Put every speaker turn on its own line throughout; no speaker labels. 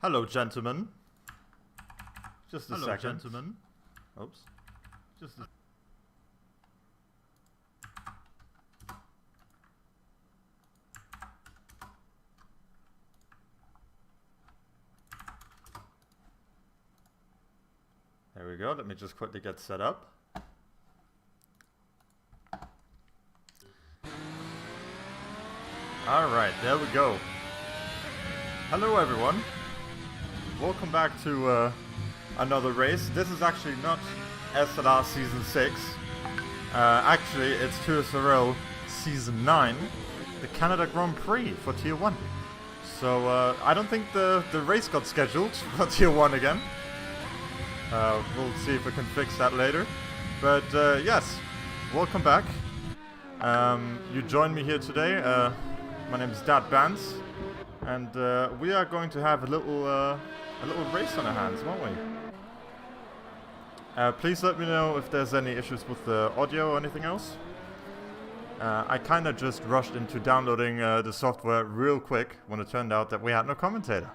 Hello, gentlemen. Just a
Hello,
second.
gentlemen.
Oops. Just a... There we go. Let me just quickly get set up. Alright, there we go. Hello everyone. Welcome back to another race. This is actually not SLR Season 6. Actually, it's Tour Season 9, the Canada Grand Prix for Tier 1. So, I don't think the race got scheduled for Tier 1 again. We'll see if we can fix that later. But, yes, welcome back. You joined me here today. My name is Dad Bans. And we are going to have a little race on our hands, won't we? Please let me know if there's any issues with the audio or anything else. I kind of just rushed into downloading the software real quick when it turned out that we had no commentator.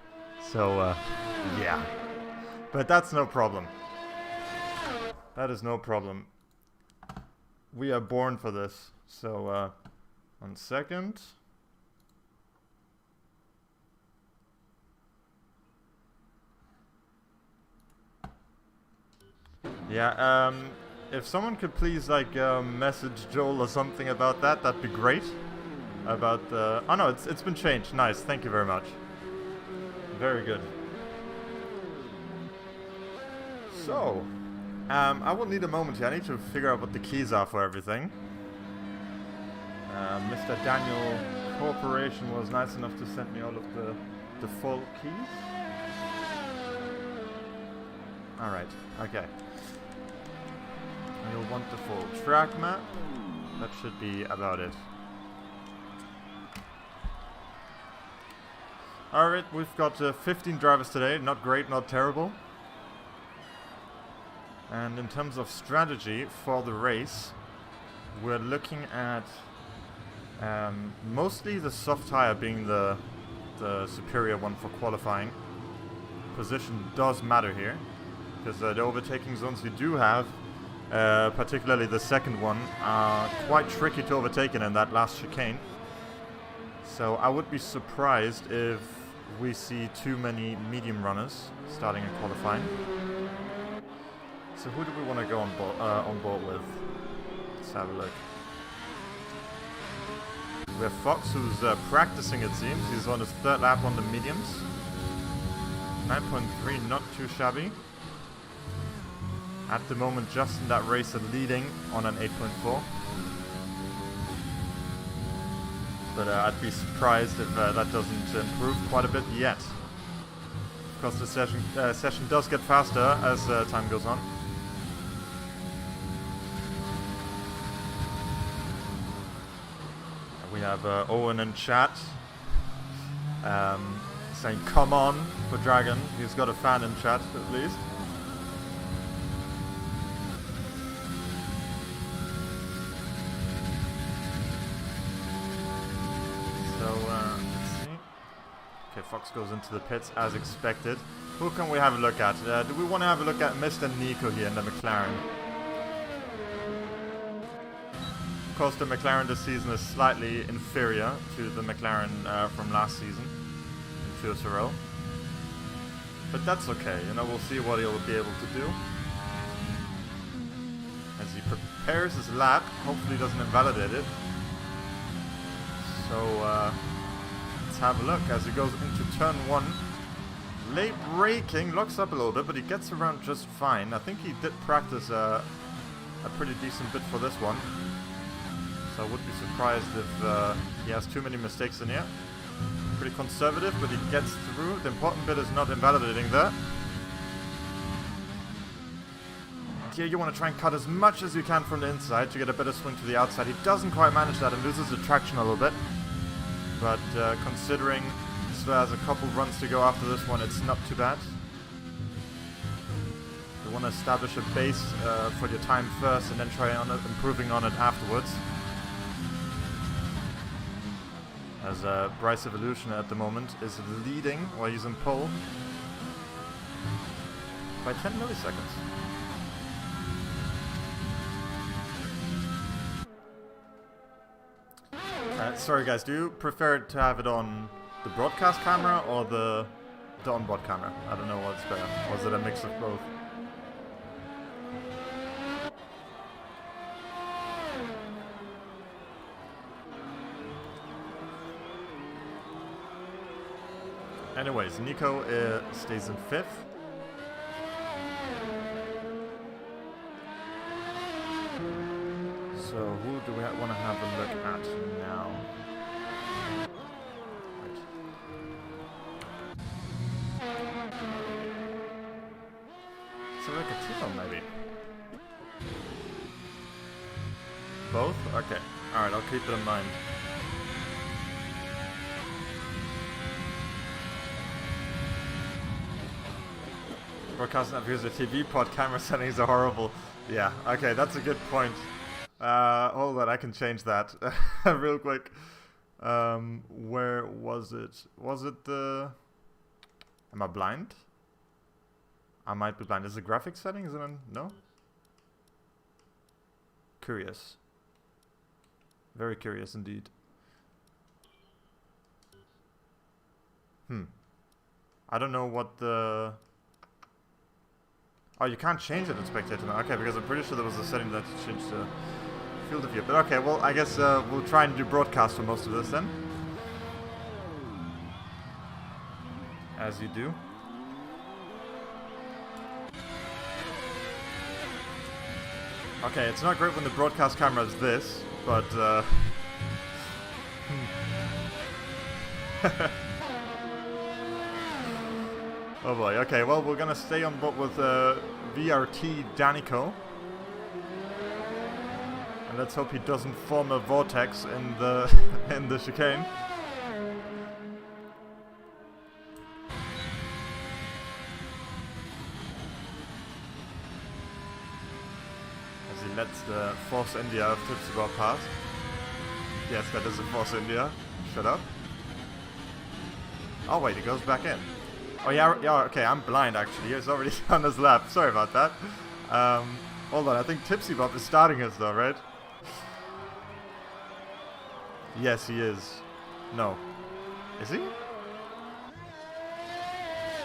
So, yeah. But that's no problem. That is no problem. We are born for this. So, 1 second. Yeah, if someone could please, like, message Joel or something about that, that'd be great. About the... Oh no, it's been changed. Nice, thank you very much. Very good. So, I will need a moment here. I need to figure out what the keys are for everything. Mr. Daniel Corporation was nice enough to send me all of the default keys. Alright, okay. You'll want the full track map. That should be about it. Alright, we've got 15 drivers today. Not great, not terrible. And in terms of strategy for the race, we're looking at mostly the soft tire being the superior one for qualifying. Position does matter here, because the overtaking zones you do have, particularly the second one, are quite tricky to overtake in that last chicane. So I would be surprised if we see too many medium runners starting in qualifying. So who do we want to go on board with? Let's have a look. We have Fox, who's practicing, it seems. He's on his third lap on the mediums. 9.3, not too shabby. At the moment, just in that race, leading on an 8.4. But I'd be surprised if that doesn't improve quite a bit yet. Of course, the session does get faster as time goes on. We have Owen in chat saying "Come on" for Dragon. He's got a fan in chat at least. Let's see. Okay, Fox goes into the pits as expected. Who can we have a look at? Do we want to have a look at Mr. Nico here in the McLaren? Of course, the McLaren this season is slightly inferior to the McLaren from last season in Tour Sorel. But that's okay, you know, we'll see what he'll be able to do. As he prepares his lap, hopefully he doesn't invalidate it. So, let's have a look as he goes into turn 1. Late braking, locks up a little bit, but he gets around just fine. I think he did practice a pretty decent bit for this one. So I would be surprised if he has too many mistakes in here. Pretty conservative, but he gets through. The important bit is not invalidating there. Here you want to try and cut as much as you can from the inside to get a better swing to the outside. He doesn't quite manage that and loses the traction a little bit. But considering he still has a couple runs to go after this one, it's not too bad. You want to establish a base for your time first and then try on it, improving on it afterwards. As Bryce Evolution at the moment is leading while he's in pole. by 10 milliseconds. Sorry guys, do you prefer to have it on the broadcast camera or the onboard camera? I don't know what's better. Or is it a mix of both? Anyways, Nico stays in 5th. So who do we want to have a look at now? Right. So look at Timo maybe. Both? Okay. Alright, I'll keep it in mind. Broadcasting up here's the TV pod camera settings are horrible. Yeah, okay, that's a good point. Hold on, I can change that real quick. Where was it? Was it the... Am I blind? I might be blind. Is it graphics settings? No? Curious. Very curious indeed. I don't know what the... Oh, you can't change it in spectator now. Okay, because I'm pretty sure there was a setting that changed the field of view. But okay, well, I guess we'll try and do broadcast for most of this then. As you do. Okay, it's not great when the broadcast camera is this, but oh boy, okay, well, we're gonna stay on board with VRT Danico. And let's hope he doesn't form a vortex in the in the chicane. As he lets the Force India of Tipsy Bob pass. Yes, that is a Force India. Shut up. Oh wait, he goes back in. Oh yeah, okay, I'm blind actually. He's already on his lap. Sorry about that. Hold on, I think Tipsy Bob is starting us though, right? Yes, he is. No. Is he?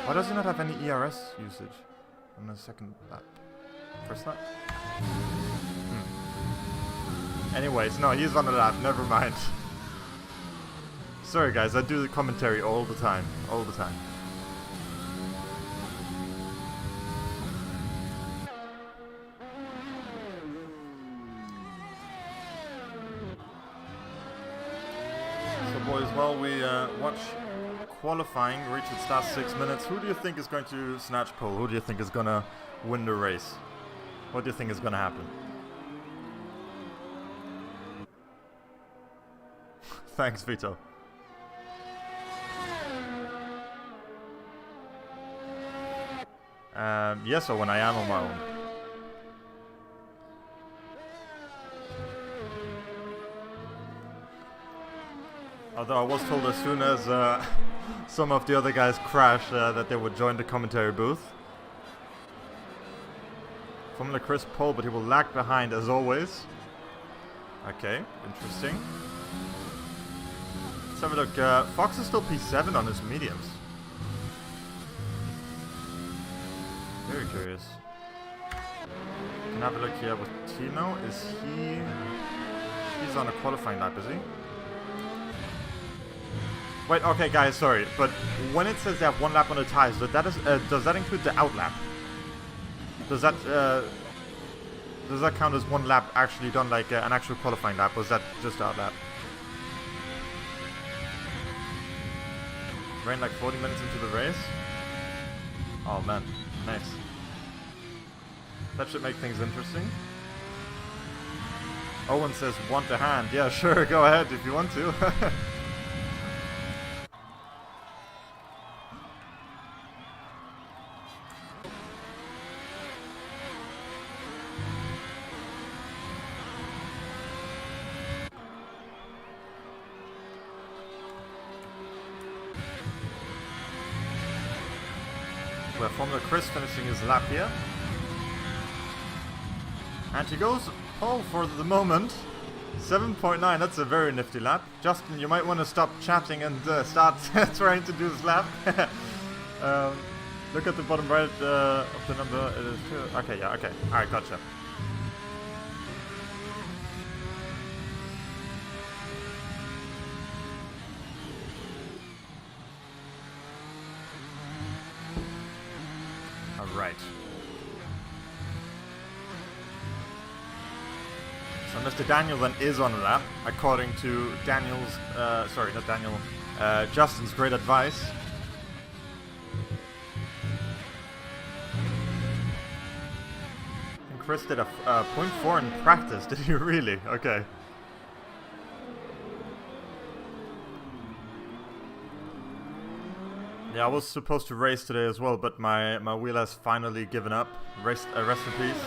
Why does he not have any ERS usage on the second lap? First lap? Anyways, no, he's on the lap. Never mind. Sorry guys, I do the commentary all the time. All the time. Boys, while we watch qualifying reach its last 6 minutes, who do you think is going to snatch pole? Who do you think is going to win the race? What do you think is going to happen? Thanks, Vito. Yes, or when I am on my own. Although I was told as soon as some of the other guys crash that they would join the commentary booth. Formula Chris pole, but he will lag behind as always. Okay, interesting. Let's have a look. Fox is still P7 on his mediums. Very curious. Can I have a look here with Tino. Is he... He's on a qualifying lap, is he? Wait, okay guys, sorry, but when it says they have one lap on the tires, does that include the out lap? Does that count as one lap actually done, like an actual qualifying lap, or is that just out lap? Ran like 40 minutes into the race? Oh man, nice. That should make things interesting. Owen says, want a hand. Yeah, sure, go ahead if you want to. We have Formula Chris finishing his lap here. And he goes pole for the moment. 7.9, that's a very nifty lap. Justin, you might want to stop chatting and start trying to do this lap. Look at the bottom right of the number. It is 2. Okay, yeah, okay. Alright, gotcha. Alright. So Mr. Daniel then is on a lap, according to Daniel's, sorry, not Daniel, Justin's great advice. I think Chris did a 0.4 in practice, did he really? Okay. Yeah, I was supposed to race today as well, but my wheel has finally given up. Rest in peace.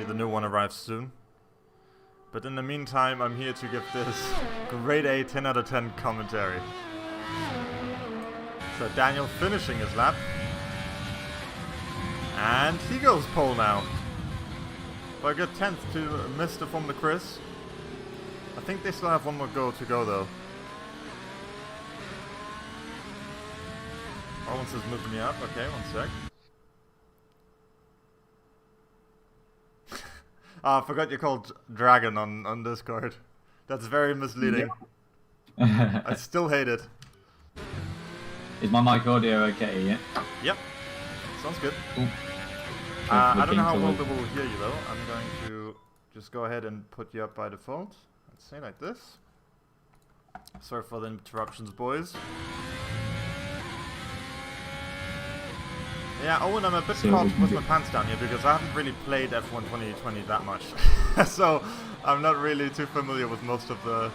The new one arrives soon. But in the meantime, I'm here to give this grade A 10 out of 10 commentary. So Daniel finishing his lap. And he goes pole now. By a good 10th to Mr. Formula Chris. I think they still have one more go to go though. Owens is moving me up. Okay, one sec. I forgot you called Dragon on Discord. That's very misleading. Yeah. I still hate it.
Is my mic audio okay, yeah?
Yep. Sounds good. I don't know how well they will hear you though. I'm going to just go ahead and put you up by default. Let's say like this. Sorry for the interruptions, boys. Yeah, Owen, I'm a bit caught with my pants down here because I haven't really played F1 2020 that much. So I'm not really too familiar with most of the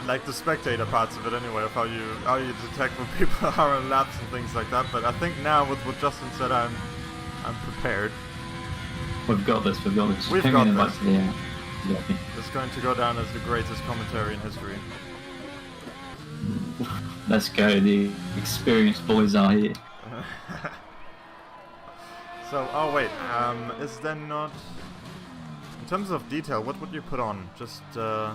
like the spectator parts of it anyway, of how you detect when people are on laps and things like that. But I think now with what Justin said, I'm prepared.
We've got this. We've got this.
We've got this.
Yeah.
It's going to go down as the greatest commentary in history.
Let's go. The experienced boys are here.
So, oh wait, is there not... In terms of detail, what would you put on? Just,
As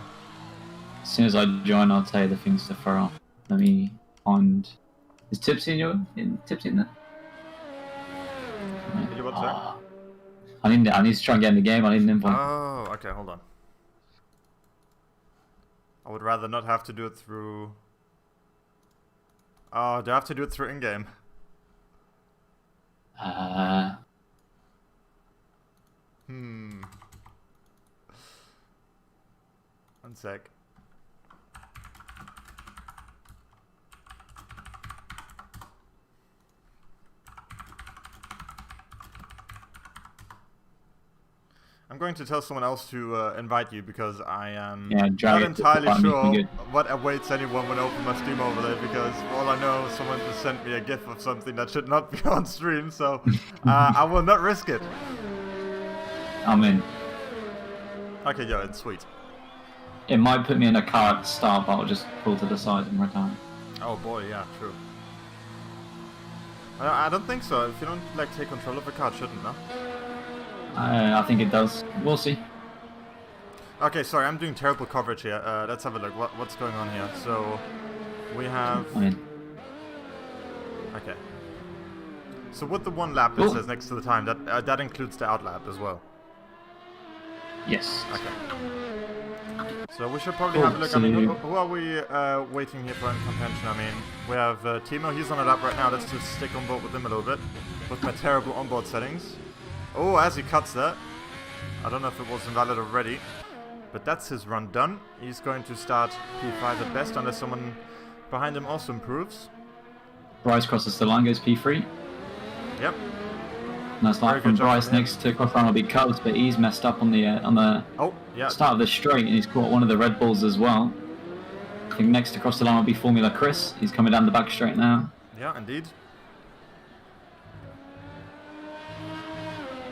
soon as I join, I'll tell you the things to throw on. Let me find... Is Tipsy Tipsy in there?
What's that?
I need to try and get in the game, I need an invite.
Oh, okay, hold on. I would rather not have to do it through... Oh, do I have to do it through in-game? One sec. I'm going to tell someone else to invite you because I am not entirely sure what awaits anyone when I open my Steam overlay, because all I know is someone just sent me a gif of something that should not be on stream, so I will not risk it.
I'm in.
Okay, yeah, it's sweet.
It might put me in a car at the start, but I'll just pull to the side and retire.
Oh boy, yeah, true. I don't think so. If you don't like take control of the car, it shouldn't, no?
I think it does. We'll see.
Okay, sorry, I'm doing terrible coverage here. Let's have a look. What's going on here? So, we have... Okay. So with the one lap that says next to the time, that includes the out lap as well?
Yes.
Okay. So we should probably have a look. I mean, who are we waiting here for in contention? I mean, we have Timo. He's on a lap right now. Let's just stick on board with him a little bit. With my terrible onboard settings. Oh, as he cuts that. I don't know if it was invalid already. But that's his run done. He's going to start P5 at best, unless someone behind him also improves.
Bryce crosses the line, goes P3.
Yep.
Nice line from Bryce. Next to cross line will be Cubs, but he's messed up on the start of the straight, and he's caught one of the Red Bulls as well. I think next to cross the line will be Formula Chris. He's coming down the back straight now.
Yeah, indeed.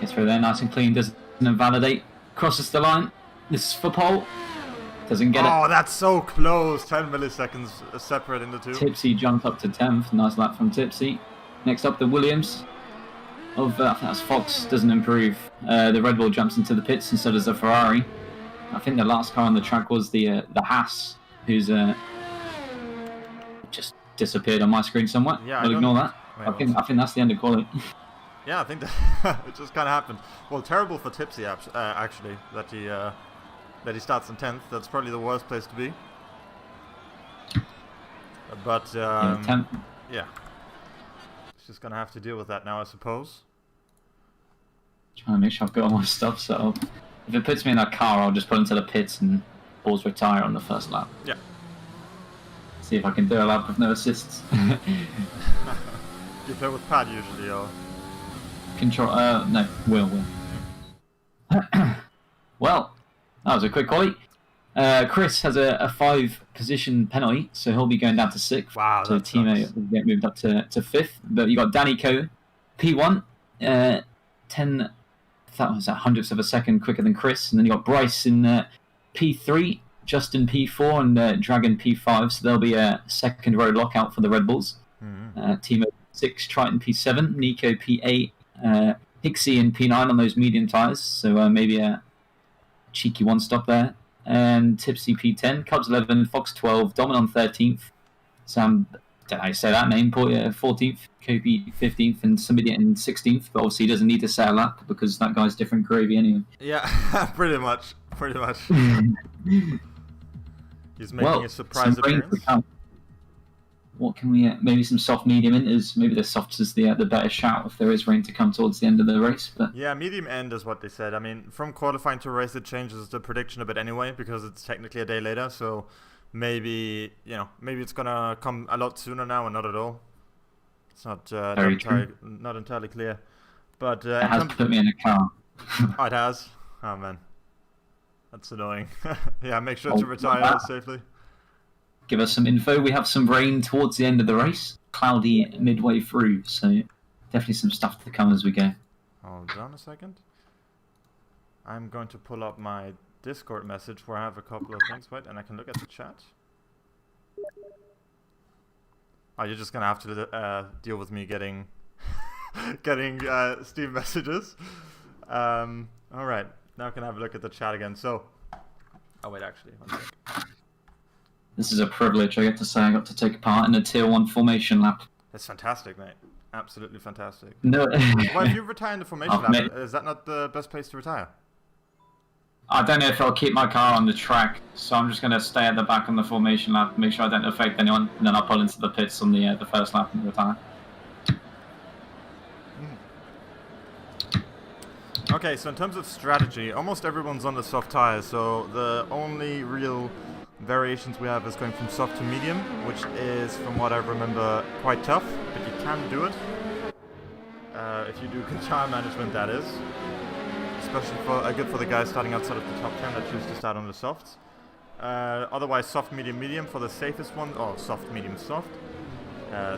Gets through there, nice and clean, doesn't invalidate. Crosses the line. This is for pole. Doesn't get it.
Oh, that's so close. 10 milliseconds separating the two.
Tipsy jumped up to 10th. Nice lap from Tipsy. Next up, the Williams of, I think that's Fox, doesn't improve. The Red Bull jumps into the pits and so does the Ferrari. I think the last car on the track was the Haas, who's just disappeared on my screen somewhere.
Yeah,
I'll ignore that.
Wait,
I think that's the end of quality.
Yeah, I think that it just kind of happened. Well, terrible for Tipsy actually that he starts in 10th. That's probably the worst place to be. But yeah, it's just gonna have to deal with that now, I suppose.
Trying to make sure I've got all my stuff set up. If it puts me in a car, I'll just put into the pits and pause retire on the first lap.
Yeah.
See if I can do a lap with no assists.
Do you play with pad usually, or?
Control, no, will. Well, that was a quick quali. Chris has a 5-position penalty, so he'll be going down to 6th.
Wow,
so teammate will get moved up to 5th. But you got Danny Coe, P1, 10 hundredths of a second quicker than Chris, and then you got Bryce in P3, Justin P4, and Dragon P5. So there'll be a second row lockout for the Red Bulls. Teammate 6, Triton P7, Nico P8. Hixie in P9 on those medium tyres, so maybe a cheeky one stop there. And Tipsy P10, Cubs 11, Fox 12, Dominon 13th, Sam, don't know how you say that name, 14th, Kobe 15th, and somebody in 16th, but obviously he doesn't need to set a lap because that guy's different gravy anyway.
Yeah, pretty much. He's making a surprise appearance.
What can we maybe some soft medium inters, maybe the soft is the better shout if there is rain to come towards the end of the race. But
yeah, medium end is what they said. I mean, from qualifying to race it changes the prediction a bit anyway because it's technically a day later, so maybe it's gonna come a lot sooner now and not at all. It's not entirely clear. But
it has put me in a car.
Oh, it has? Oh man. That's annoying. Yeah, make sure to retire safely.
Give us some info. We have some rain towards the end of the race, cloudy midway through, so definitely some stuff to come as we go.
Hold on a second. I'm going to pull up my Discord message where I have a couple of things. Wait, and I can look at the chat. Oh, you're just gonna have to deal with me getting Steam messages. All right, now I can have a look at the chat again. So, oh wait, actually, one sec.
This is a privilege. I get to say I got to take part in a Tier 1 formation lap.
That's fantastic, mate. Absolutely fantastic.
No.
Well, if you retire in the formation lap, is that not the best place to retire?
I don't know if I'll keep my car on the track, so I'm just going to stay at the back on the formation lap, make sure I don't affect anyone, and then I'll pull into the pits on the first lap and retire.
Okay, so in terms of strategy, almost everyone's on the soft tires, so the only real variations we have is going from soft to medium, which is, from what I remember, quite tough, but you can do it. If you do good tire management, that is. Especially good for the guys starting outside of the top 10 that choose to start on the softs. Otherwise, soft, medium, medium for the safest one, or soft, medium, soft.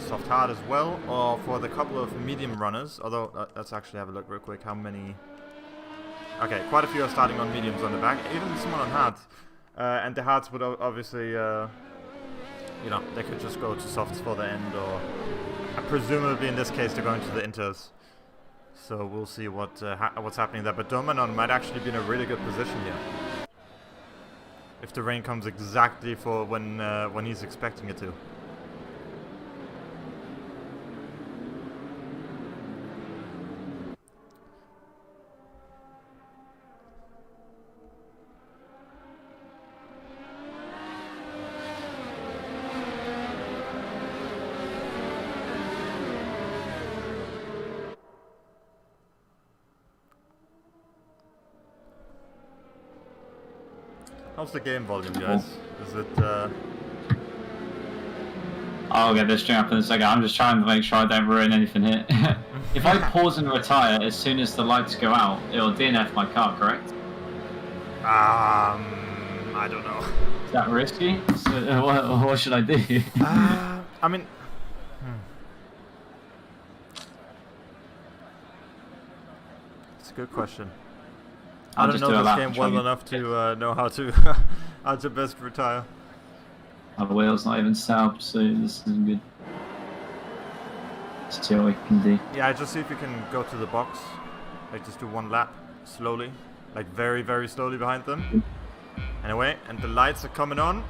Soft hard as well, or for the couple of medium runners, although, let's actually have a look real quick, how many... Okay, quite a few are starting on mediums on the back, even someone on hards. And the hards would obviously, they could just go to softs for the end, or presumably in this case they're going to the inters. So we'll see what's happening there. But Dominon might actually be in a really good position here, if the rain comes exactly for when he's expecting it to. How's the game volume, guys? Is it,
I'll get this string up in a second. I'm just trying to make sure I don't ruin anything here. If I pause and retire as soon as the lights go out, it'll DNF my car, correct?
I don't know.
Is that risky? So, what should I do?
I mean... It's a good question. I don't
just
know
do a
this
lap
game
and try
well
and
enough to know how to how to best retire.
The wheel's not even salvaged, so this isn't good. Let's see what we can do.
Yeah, just see if you can go to the box. Like, just do one lap, slowly. Like, very, very slowly behind them. Anyway, and the lights are coming on.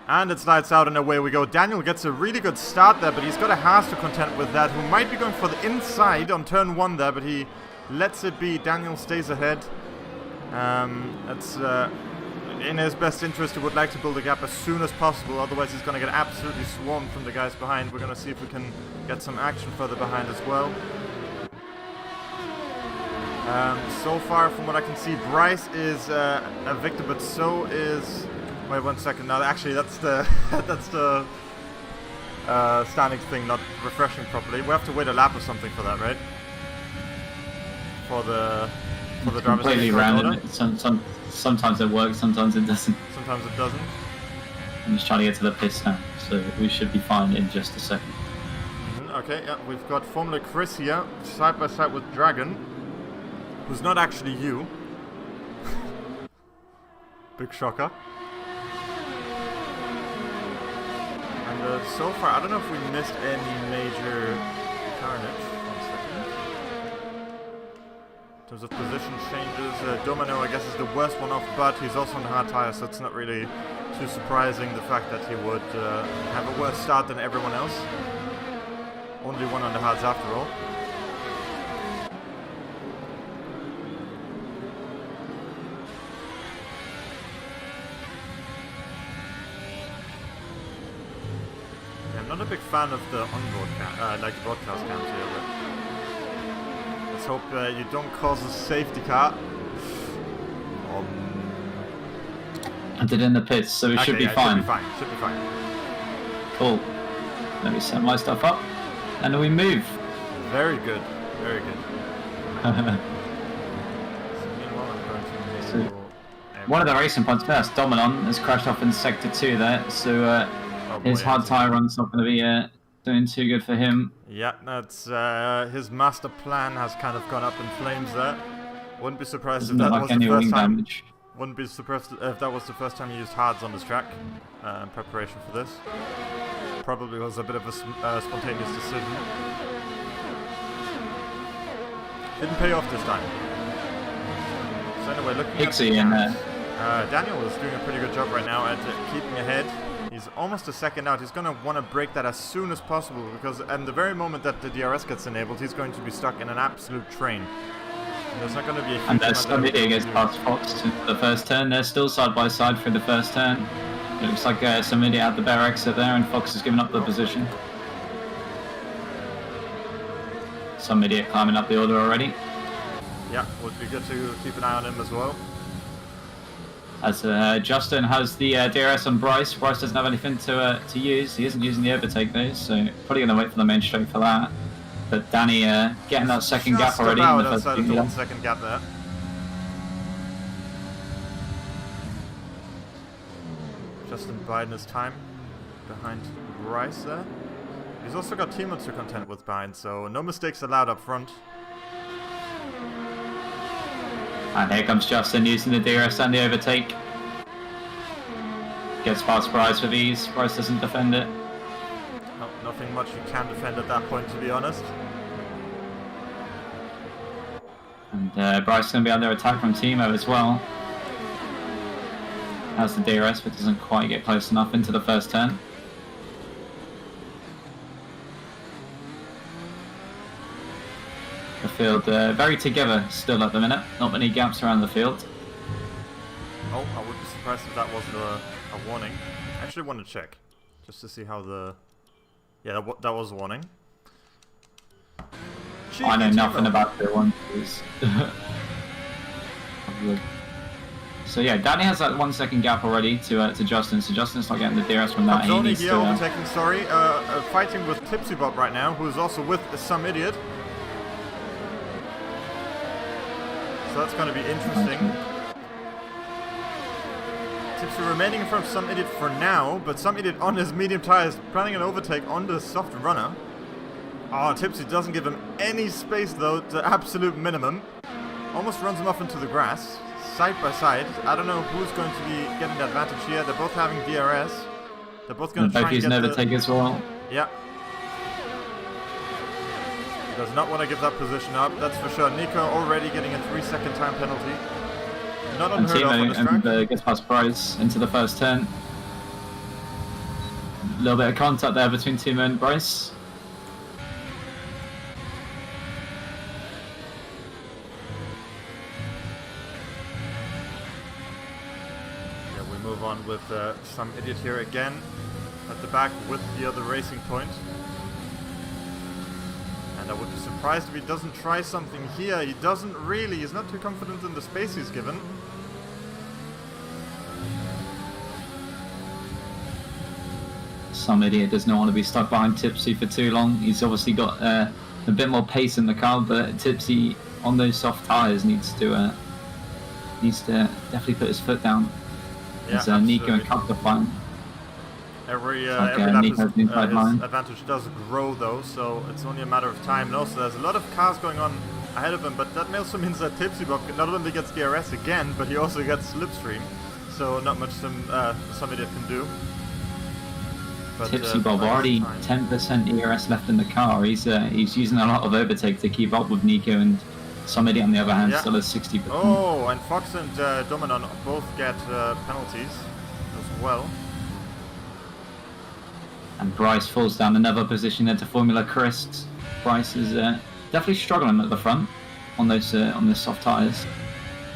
And it's lights out and away we go. Daniel gets a really good start there, but he's got a Haas to contend with that, who might be going for the inside on turn 1 there, but he lets it be. Daniel stays ahead. That's in his best interest. He would like to build a gap as soon as possible, otherwise he's going to get absolutely swarmed from the guys behind. We're going to see if we can get some action further behind as well. So far, from what I can see, Bryce is a victor, but so is... Wait 1 second. No, actually, that's the that's the standings thing not refreshing properly. We have to wait a lap or something for that, right? For the driver's
completely random. Sometimes it works, sometimes it doesn't.
Sometimes it doesn't.
I'm just trying to get to the pits now, so we should be fine in just a second.
Okay, yeah, we've got Formula Chris here, side by side with Dragon, who's not actually you. Big shocker. And so far, I don't know if we missed any major carnage. 1 second. In terms of position changes, Domino, I guess, is the worst one off, but he's also on the hard tire, so it's not really too surprising the fact that he would have a worse start than everyone else. Only one on the hards after all. I'm not a big fan of the onboard like broadcast cams here, but let's hope you don't cause a safety car.
I did in the pits, so we should be fine.
Should be fine.
Cool. Let me set my stuff up, and then we move.
Very good, very good.
So, one of the racing points first, Dominon has crashed off in sector 2 there, so his hard tyre run's not going to be doing too good for him.
Yeah, that's his master plan has kind of gone up in flames there. Wouldn't be surprised if that was the first time.
Damage.
Wouldn't be surprised if that was the first time he used hards on this track in preparation for this. Probably was a bit of a spontaneous decision. Didn't pay off this time. So anyway, looking at Daniel is doing a pretty good job right now at keeping ahead. He's almost a second out. He's going to want to break that as soon as possible, because at the very moment that the DRS gets enabled, he's going to be stuck in an absolute train. And there's not going to be a huge
and there's somebody against past Fox to the first turn. They're still side by side through the first turn. It looks like some idiot at the bare exit there, and Fox has given up the position. Some idiot climbing up the order already.
Yeah, would be good to keep an eye on him as well.
As Justin has the DRS on Bryce. Bryce doesn't have anything to use. He isn't using the overtake though, so probably going to wait for the main straight for that. But Danny getting that second gap already.
Just about outside of the 1 second gap there. Justin biding his time behind Bryce there. He's also got teammates to contend with behind, so no mistakes allowed up front.
And here comes Justin using the DRS and the overtake. Gets past Bryce with ease. Bryce doesn't defend it.
No, nothing much you can defend at that point, to be honest.
And Bryce is going to be under attack from Timo as well. Has the DRS, but doesn't quite get close enough into the first turn. The field very together still at the minute. Not many gaps around the field.
Oh, I would be surprised if that wasn't a warning. I actually want to check, just to see how the... Yeah, that was a warning.
I know nothing about the one. So yeah, Danny has that 1 second gap already to Justin, so Justin's not getting the DRS from that.
Tony here overtaking, sorry, fighting with Tipsy Bob right now, who's also with some idiot. So that's going to be interesting. Tipsy remaining in front of some idiot for now, but some idiot on his medium tires planning an overtake on the soft runner. Oh, Tipsy doesn't give him any space though, the absolute minimum. Almost runs him off into the grass, side by side. I don't know who's going to be getting the advantage here. They're both having DRS. They're both going to try and get
never take as well.
Yeah. Does not want to give that position up, that's for sure. Nico already getting a 3-second time penalty. Not unheard of on this track.
And gets past Bryce into the first turn. A little bit of contact there between Timo and Bryce.
Yeah, we move on with some idiot here again at the back with the other racing point. And I would be surprised if he doesn't try something here. He doesn't really. He's not too confident in the space he's given.
Some idiot does not want to be stuck behind Tipsy for too long. He's obviously got a bit more pace in the car, but Tipsy on those soft tyres needs to definitely put his foot down.
Yeah,
as Nico and Cup are fine.
Every lap his advantage does grow though, so it's only a matter of time. And also there's a lot of cars going on ahead of him, but that also means that Tipsy Bob not only gets DRS again, but he also gets Slipstream, so not much some idiot can do. But,
Tipsy Bob already 10% ERS left in the car. He's using a lot of overtake to keep up with Nico, and somebody on the other hand still has 60%.
Oh, and Fox and Dominon both get penalties as well.
And Bryce falls down another position there to Formula Chris. Bryce is definitely struggling at the front on those soft tyres.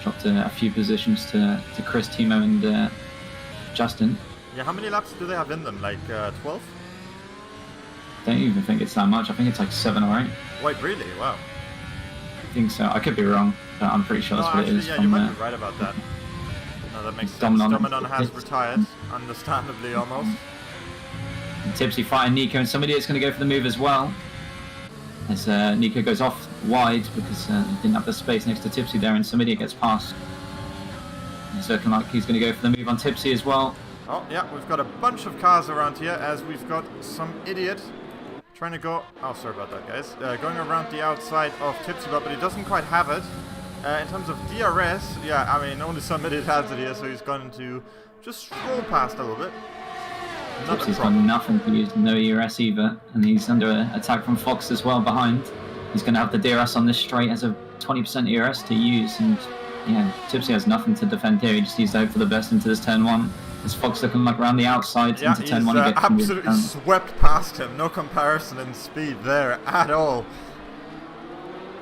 Dropped a few positions to Chris, Timo and Justin.
Yeah, how many laps do they have in them? Like 12?
I don't even think it's that much. I think it's like 7 or 8.
Wait, really? Wow.
I think so. I could be wrong, but I'm pretty sure that's what it is.
Yeah, you might be right about that. No, that makes sense. Dominon has retired, understandably almost.
And Tipsy fighting Nico, and somebody is going to go for the move as well. As Nico goes off wide because he didn't have the space next to Tipsy there, and somebody gets past. It's looking like he's going to go for the move on Tipsy as well.
Oh yeah, we've got a bunch of cars around here as we've got some idiot trying to go... Oh, sorry about that, guys. Going around the outside of Tipsy, but he doesn't quite have it. In terms of DRS, yeah, I mean, only some idiot has it here, so he's going to just stroll past a little bit.
Tipsy's got nothing to use, no ERS either, and he's under attack from Fox as well behind. He's going to have the DRS on this straight as a 20% ERS to use, and yeah, Tipsy has nothing to defend here. He just needs to hope for the best into this turn 1. As Fox looking like around the outside into turn 1.
Yeah, absolutely swept past him. No comparison in speed there at all.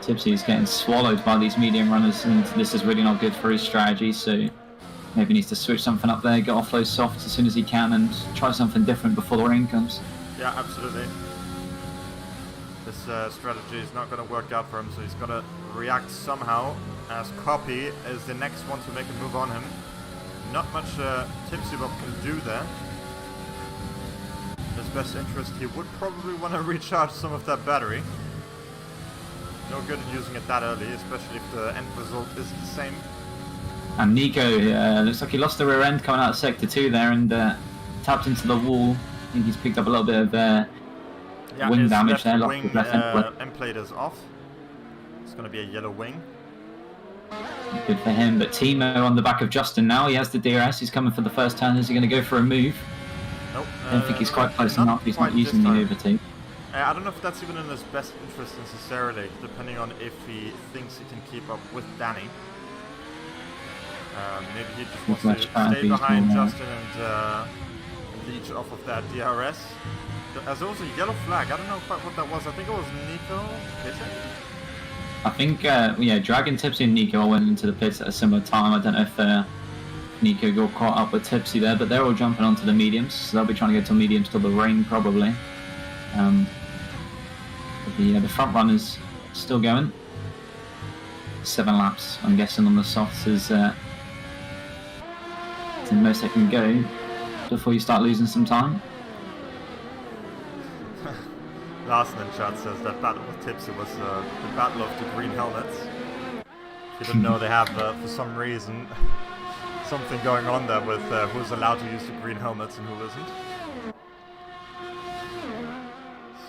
Tipsy's getting swallowed by these medium runners, and this is really not good for his strategy, so maybe needs to switch something up there, get off those softs as soon as he can, and try something different before the rain comes.
Yeah, absolutely. This strategy is not going to work out for him, so he's got to react somehow, as Copy is the next one to make a move on him. Not much Tipsy Bob can do there. In his best interest, he would probably want to recharge some of that battery. No good in using it that early, especially if the end result is the same.
And Nico looks like he lost the rear end coming out of Sector 2 there and tapped into the wall. I think he's picked up a little bit of wing damage there.
Wing end plate is off. It's going to be a yellow wing.
Good for him, but Timo on the back of Justin now. He has the DRS. He's coming for the first turn. Is he going to go for a move?
Nope.
I don't think he's quite close enough. He's not using the overtake.
I don't know if that's even in his best interest necessarily, depending on if he thinks he can keep up with Danny. Maybe he just wants to stay behind Justin and leech off of that DRS. There's also a yellow flag. I don't know quite what that was. I think it was Nico pitting.
I think, yeah, Dragon, Tipsy and Nico all went into the pits at a similar time. I don't know if Nico got caught up with Tipsy there, but they're all jumping onto the mediums, so they'll be trying to get to mediums till the rain, probably. The front runner's still going. 7 laps, I'm guessing, on the softs is the most they can go before you start losing some time.
Larson in chat says that battle with Tipsy was the battle of the green helmets. If you didn't know, they have, for some reason, something going on there with who's allowed to use the green helmets and who isn't.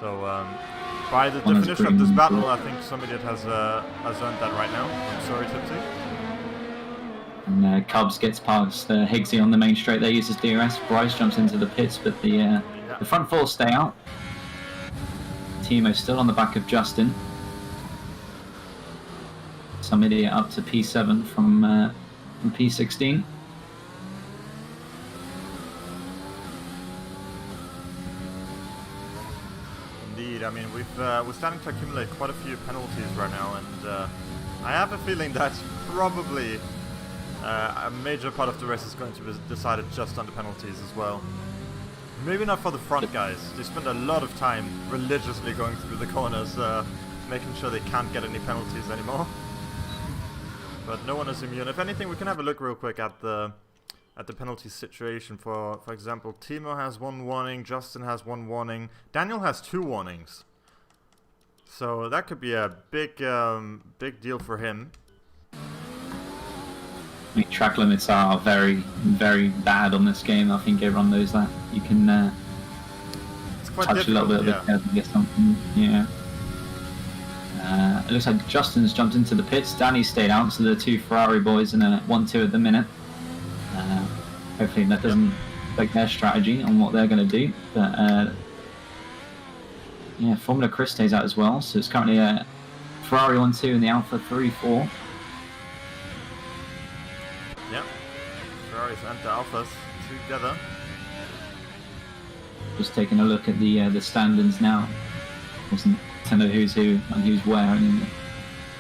So, By the definition of this battle, I think some idiot has earned that right now. I'm sorry, Tipsy.
And Cubs gets past Higgsy on the main straight there, uses DRS. Bryce jumps into the pits, but the front four stay out. Timo still on the back of Justin. Some idiot up to P7 from P16.
Indeed, I mean we're starting to accumulate quite a few penalties right now, and I have a feeling that probably a major part of the race is going to be decided just on the penalties as well. Maybe not for the front guys. They spend a lot of time religiously going through the corners, making sure they can't get any penalties anymore. But no one is immune. If anything, we can have a look real quick at the penalty situation. For example, Timo has 1 warning, Justin has 1 warning, Daniel has 2 warnings. So that could be a big deal for him.
I mean, track limits are very, very bad on this game. I think everyone knows that. You can touch a little bit of the curb and get something. Yeah. It looks like Justin's jumped into the pits. Danny stayed out, so the 2 Ferrari boys in a 1-2 at the minute. Hopefully that doesn't affect their strategy on what they're going to do. But yeah, Formula Chris stays out as well. So it's currently a Ferrari 1-2 and the Alpha 3-4.
Yep, Ferraris and the Alphas together.
Just taking a look at the standings now. Wasn't to know who's who and who's where.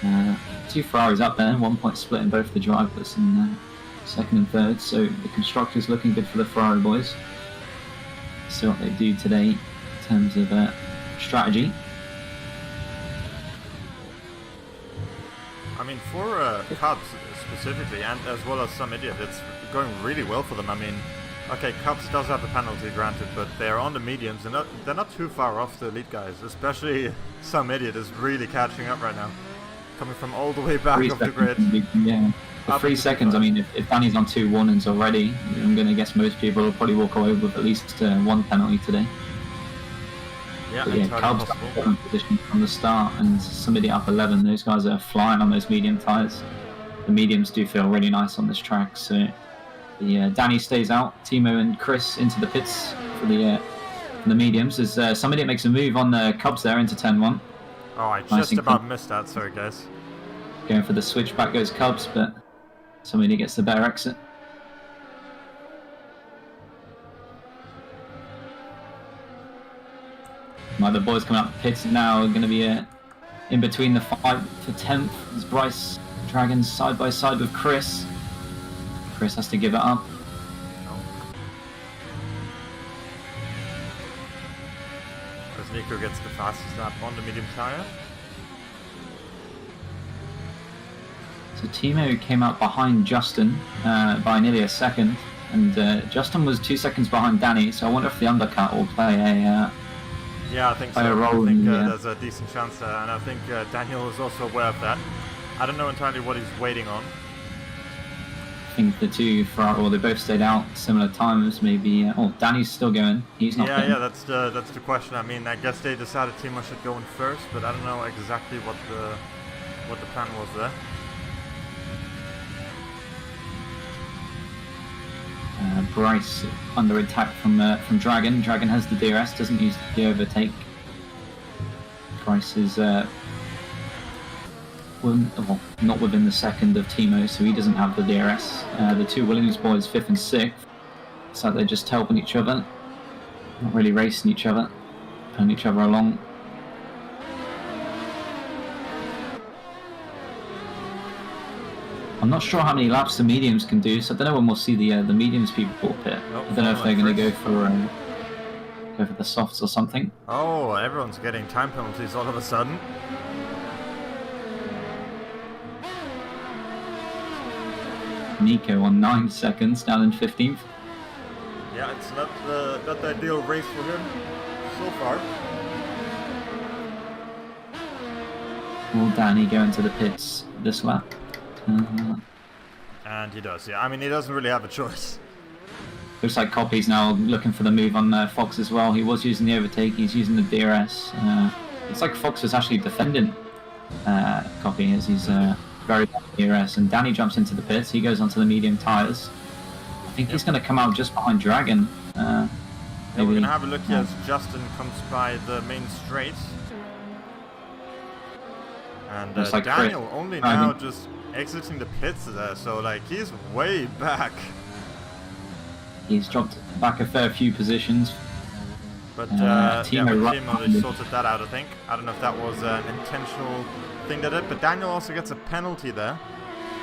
And 2 Ferraris up there, 1 point split in both the drivers in second and third. So the constructors looking good for the Ferrari boys. See what they do today in terms of strategy.
I mean, for Cubs specifically, and as well as some idiot, it's going really well for them. I mean, okay, Cubs does have a penalty granted, but they're on the mediums, and they're not too far off the elite guys. Especially some idiot is really catching up right now, coming from all the way back of the grid.
Yeah, for 3 seconds. I mean, if Danny's on 2 warnings already, I'm going to guess most people will probably walk away with at least 1 penalty today.
Yeah,
but yeah, Cubs got in position from the start, and somebody up 11. Those guys are flying on those medium tyres. The mediums do feel really nice on this track. So the Danny stays out. Timo and Chris into the pits for the mediums. As somebody makes a move on the Cubs there into turn 1.
Oh, I just about missed that. Sorry, guys.
Going for the switchback goes Cubs, but somebody gets the better exit. The boys coming up the pits now are going to be in between the fight for 10th. As Bryce Dragons side by side with Chris. Chris has to give it up.
As Nico gets the fastest lap on the medium tyre.
So Timo came out behind Justin by nearly a second, and Justin was 2 seconds behind Danny. So I wonder if the undercut will play a
yeah, I think so. I think there's a decent chance there, and I think Daniel is also aware of that. I don't know entirely what he's waiting on.
I think the 2 Ferrari, well, they both stayed out similar times. Maybe. Oh, Danny's still going. He's not.
Yeah, yeah. That's the question. I mean, I guess they decided Timo should go in first, but I don't know exactly what the plan was there.
Bryce under attack from Dragon. Dragon has the DRS, doesn't use the overtake. Bryce is not within the second of Timo, so he doesn't have the DRS. The 2 Williams boys, 5th and 6th, so they're just helping each other, not really racing each other, pulling each other along. I'm not sure how many laps the mediums can do, so I don't know when we'll see the mediums people pit. I don't know if they're going to go for the softs or something.
Oh, everyone's getting time penalties all of a sudden.
Nico on 9 seconds, down in 15th.
Yeah, it's not the ideal race for him so far.
Will Danny go into the pits this lap?
And he does, yeah. I mean, he doesn't really have a choice.
Looks like Copy's now looking for the move on Fox as well. He was using the overtake, he's using the DRS. It's like Fox is actually defending Copy as he's very bad at DRS, and Danny jumps into the pits. He goes onto the medium tyres. I think he's going to come out just behind Dragon.
We're going to have a look here as Justin comes by the main straight. And like Daniel only now just exiting the pits there, so like he's way back.
He's dropped back a fair few positions.
But Timo, they sorted that out, I think. I don't know if that was an intentional thing they did, but Daniel also gets a penalty there.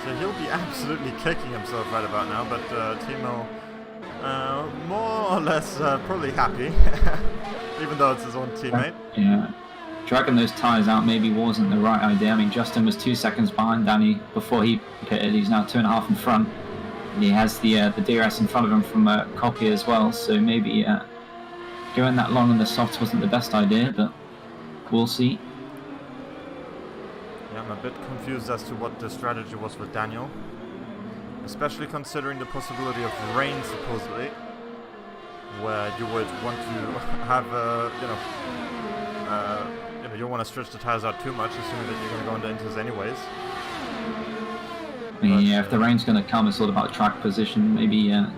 So he'll be absolutely kicking himself right about now, but Timo more or less probably happy, even though it's his own teammate.
Yeah, dragging those tyres out maybe wasn't the right idea. I mean, Justin was 2 seconds behind Danny before he pitted. He's now 2.5 in front. And he has the DRS in front of him from Copy as well, so maybe going that long on the softs wasn't the best idea, but we'll see.
Yeah, I'm a bit confused as to what the strategy was for Daniel, especially considering the possibility of rain supposedly, where you would want to have you don't want to stretch the tires out too much, assuming that you're going to go into inters anyways.
I mean, yeah, if the rain's going to come, it's all about track position. Maybe
yeah,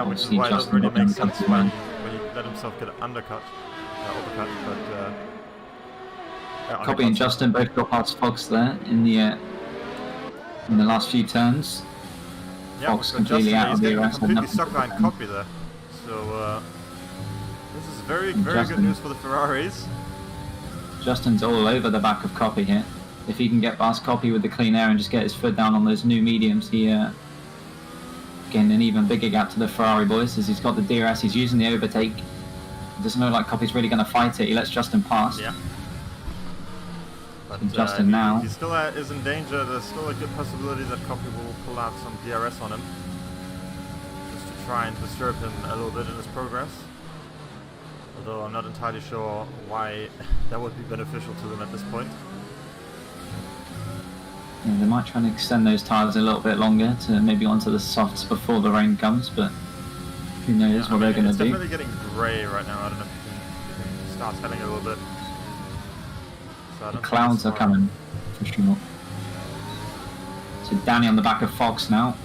which is why it doesn't really make sense when he let himself get overcut. But
Copy and Justin both got past Fox there in the last few turns.
Yeah,
Fox completely
Justin,
out of the rest.
Completely stuck behind Copy there. So this is very good news for the Ferraris. Justin's
all over the back of Copy here. If he can get past Copy with the clean air and just get his foot down on those new mediums, he getting an even bigger gap to the Ferrari boys as he's got the DRS. He's using the overtake. It doesn't look like Copy's really going to fight it. He lets Justin pass.
Yeah. But
Justin now.
He still is in danger. There's still a good possibility that Copy will pull out some DRS on him, just to try and disturb him a little bit in his progress. Although I'm not entirely sure why that would be beneficial to them at this point.
Yeah, they might try and extend those tyres a little bit longer to maybe onto the softs before the rain comes, but who knows what they're going to do.
It's definitely getting grey right now. I don't know if you can start telling a little bit. So
the clouds are coming, for sure. So Danny on the back of Fox now,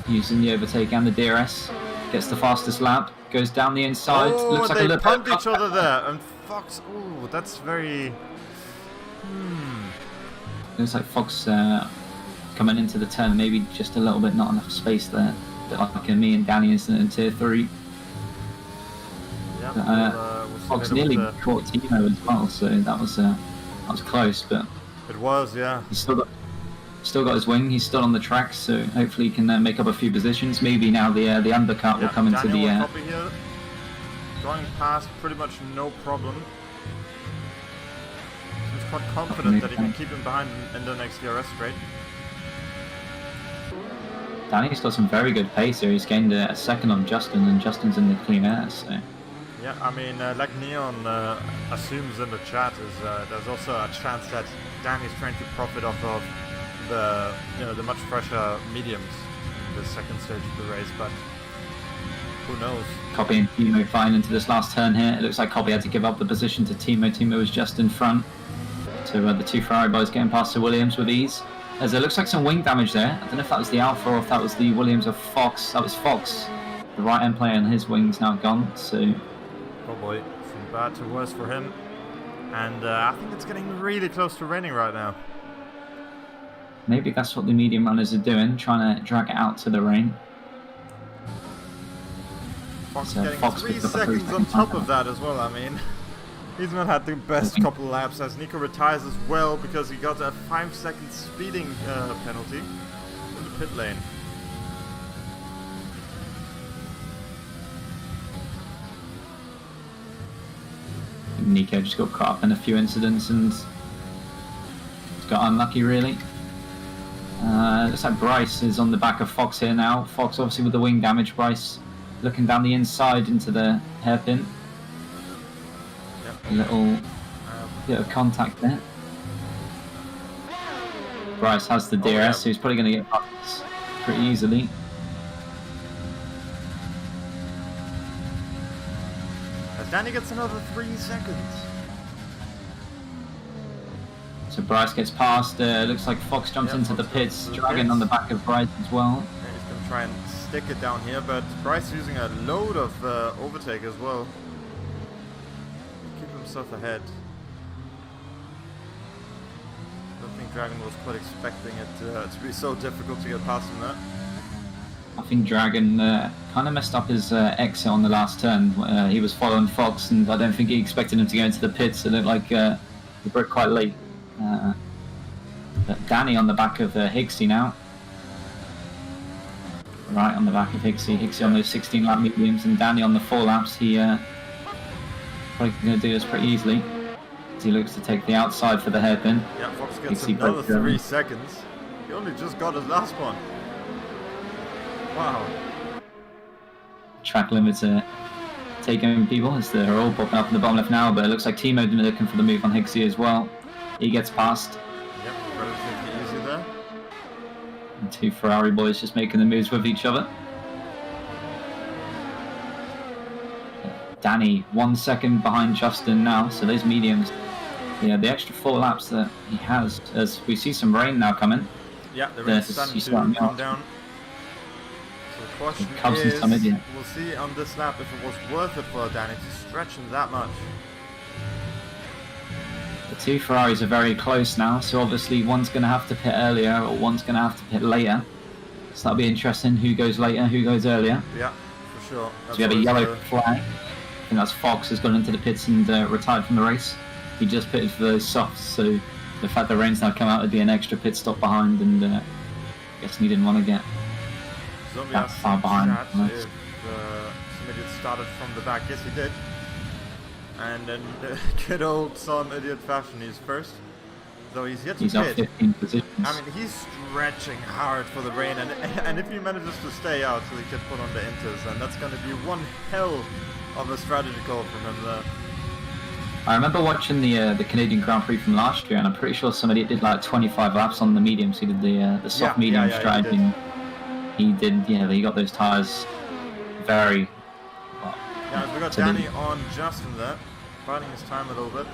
using the overtake and the DRS, gets the fastest lap, goes down the inside.
Oh,
looks like
they pumped each other there, and Fox. Oh, that's very.
Looks like Fox coming into the turn, maybe just a little bit not enough space there. A bit like me and Danny incident in Tier 3.
Yeah,
Fox nearly caught Timo as well, so that was close, but
it was, yeah.
He's still got his wing. He's still on the track, so hopefully he can make up a few positions. Maybe now the undercut will come into the
here, going past pretty much no problem. He's quite confident that he can keep him behind in the next DRS straight.
Danny's got some very good pace here. He's gained a second on Justin, and Justin's in the clean air, so.
Yeah, I mean, like Neon assumes in the chat, is there's also a chance that Danny's trying to profit off of the much fresher mediums in the second stage of the race, but who knows?
Copy and Timo flying into this last turn here. It looks like Copy had to give up the position to Timo. Timo was just in front. So the two Ferrari boys getting past the Williams with ease. As it looks like some wing damage there. I don't know if that was the Alpha or if that was the Williams of Fox. That was Fox. The right end player and his wing's now gone, so.
Oh boy, from bad to worse for him. And I think it's getting really close to raining right now.
Maybe that's what the medium runners are doing, trying to drag it out to the rain.
Fox getting 3 seconds on top of that as well, I mean. He's not had the best couple laps as Nico retires as well because he got a 5-second speeding penalty in the pit lane.
Nico just got caught up in a few incidents and got unlucky really. Looks like Bryce is on the back of Fox here now. Fox obviously with the wing damage. Bryce looking down the inside into the hairpin. A little bit of contact there. Bryce has the DRS, so he's probably going to get past pretty easily.
As Danny gets another 3 seconds.
So Bryce gets past. Looks like Fox jumps into the pits. Dragon on the back of Bryce as well.
Yeah, he's going to try and stick it down here, but Bryce using a load of overtake as well. Keep himself ahead. I don't think Dragon was quite expecting it to be so difficult to get past him there.
I think Dragon kind of messed up his exit on the last turn. He was following Fox, and I don't think he expected him to go into the pits. It looked like he broke quite late. But Danny on the back of Higsy now. Right on the back of Higsy. Higsy on those 16 lap mediums, and Danny on the 4 laps. He probably going to do this pretty easily. As he looks to take the outside for the hairpin.
Yeah, Fox gets another 3 seconds. He only just got his last one. Wow.
Track limiter taking people as they're all popping up in the bottom left now, but it looks like Timo looking for the move on Higsy as well. He gets past.
Yep, relatively easy there.
And 2 Ferrari boys just making the moves with each other. Danny 1 second behind Justin now, so those mediums. Yeah, the extra 4 laps that he has, as we see some rain now coming.
Yeah, the rain is starting to come down. The question is, we'll see on this lap if it was worth it for Danny to stretch him that much.
The 2 Ferraris are very close now, so obviously one's going to have to pit earlier or one's going to have to pit later. So that'll be interesting, who goes later, who goes earlier.
Yeah, for sure.
So we have a yellow flag. I think that's Fox has gone into the pits and retired from the race. He just pitted for those softs, so the fact the rain's now come out would be an extra pit stop behind, and I guess he didn't want to get that far behind.
If some idiot started from the back, yes he did. And in good old some idiot fashion, he's first. Though he's yet to
pit. Up 15 positions.
I mean, he's stretching hard for the rain, and if he manages to stay out so he can put on the inters, then that's going to be one hell of a strategy call from him there.
I remember watching the Canadian Grand Prix from last year, and I'm pretty sure somebody did like 25 laps on the mediums. He did the soft medium strategy. He got those tyres very well.
Yeah, we got Danny on Justin there, fighting his time a little bit.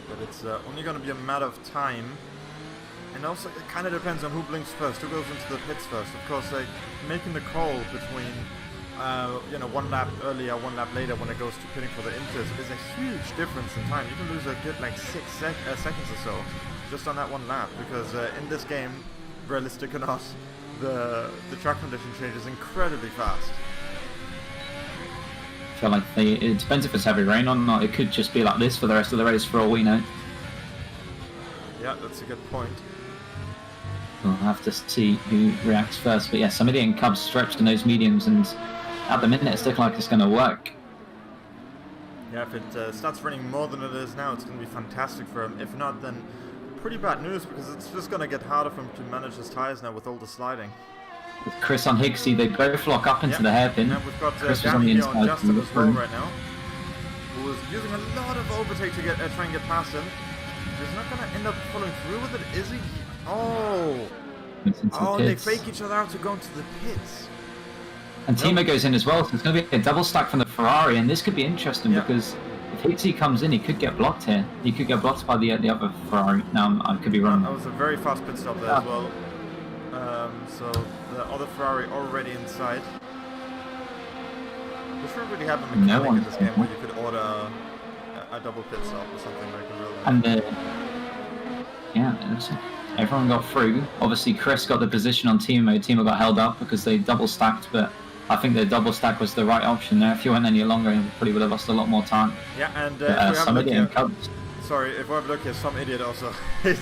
But it's only going to be a matter of time. And also, it kind of depends on who blinks first, who goes into the pits first. Of course, like, making the call between, 1 lap earlier, 1 lap later when it goes to pitting for the inters is a huge difference in time. You can lose a good, like, 6 seconds or so just on that 1 lap. Because in this game, realistic or not, the track condition changes incredibly fast.
I feel like it depends if it's heavy rain or not. It could just be like this for the rest of the race for all we know.
Yeah, that's a good point.
We'll have to see who reacts first. But yeah, somebody in Cubs stretched in those mediums, and at the minute it's looking like it's going to work.
Yeah, if it starts raining more than it is now, it's going to be fantastic for him. If not, then pretty bad news, because it's just going to get harder for him to manage his tyres now with all the sliding.
With Chris on Higsy, they both lock up into the hairpin.
And we've got
Chris
Danny here on Justin as well right now, who is using a lot of overtake to try and get past him. He's not going to end up following through with it, is he? Oh, they fake each other out to go into the pits.
And Timo goes in as well, so it's going to be a double stack from the Ferrari, and this could be interesting because if Higsy comes in, he could get blocked here. He could get blocked by the other Ferrari. Now, I could be wrong.
That was a very fast pit stop there as well. So the other Ferrari already inside. We shouldn't really have a mechanic in this game where you could order a double pit stop or something like that.
And yeah, it looks like everyone got through. Obviously, Chris got the position on Timo. Timo got held up because they double stacked, but I think the double stack was the right option there. If you went any longer, you probably would have lost a lot more time.
Yeah, and if we have a look here, sorry, if we have a look here, some idiot also is.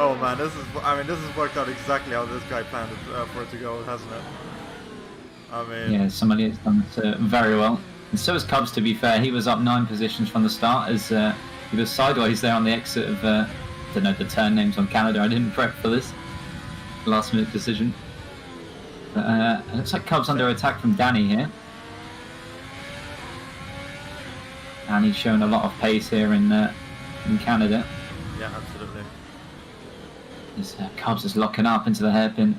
Oh man, this has worked out exactly how this guy planned it, for it to go, hasn't it? I mean,
yeah, somebody has done it very well. And so is Cubs, to be fair. He was up 9 positions from the start as he was sideways there on the exit of, I don't know the turn names on Canada. I didn't prep for this. Last minute decision. But it looks like Cubs under attack from Danny here. And he's showing a lot of pace here in Canada.
Yeah, absolutely.
This Cubs is locking up into the hairpin.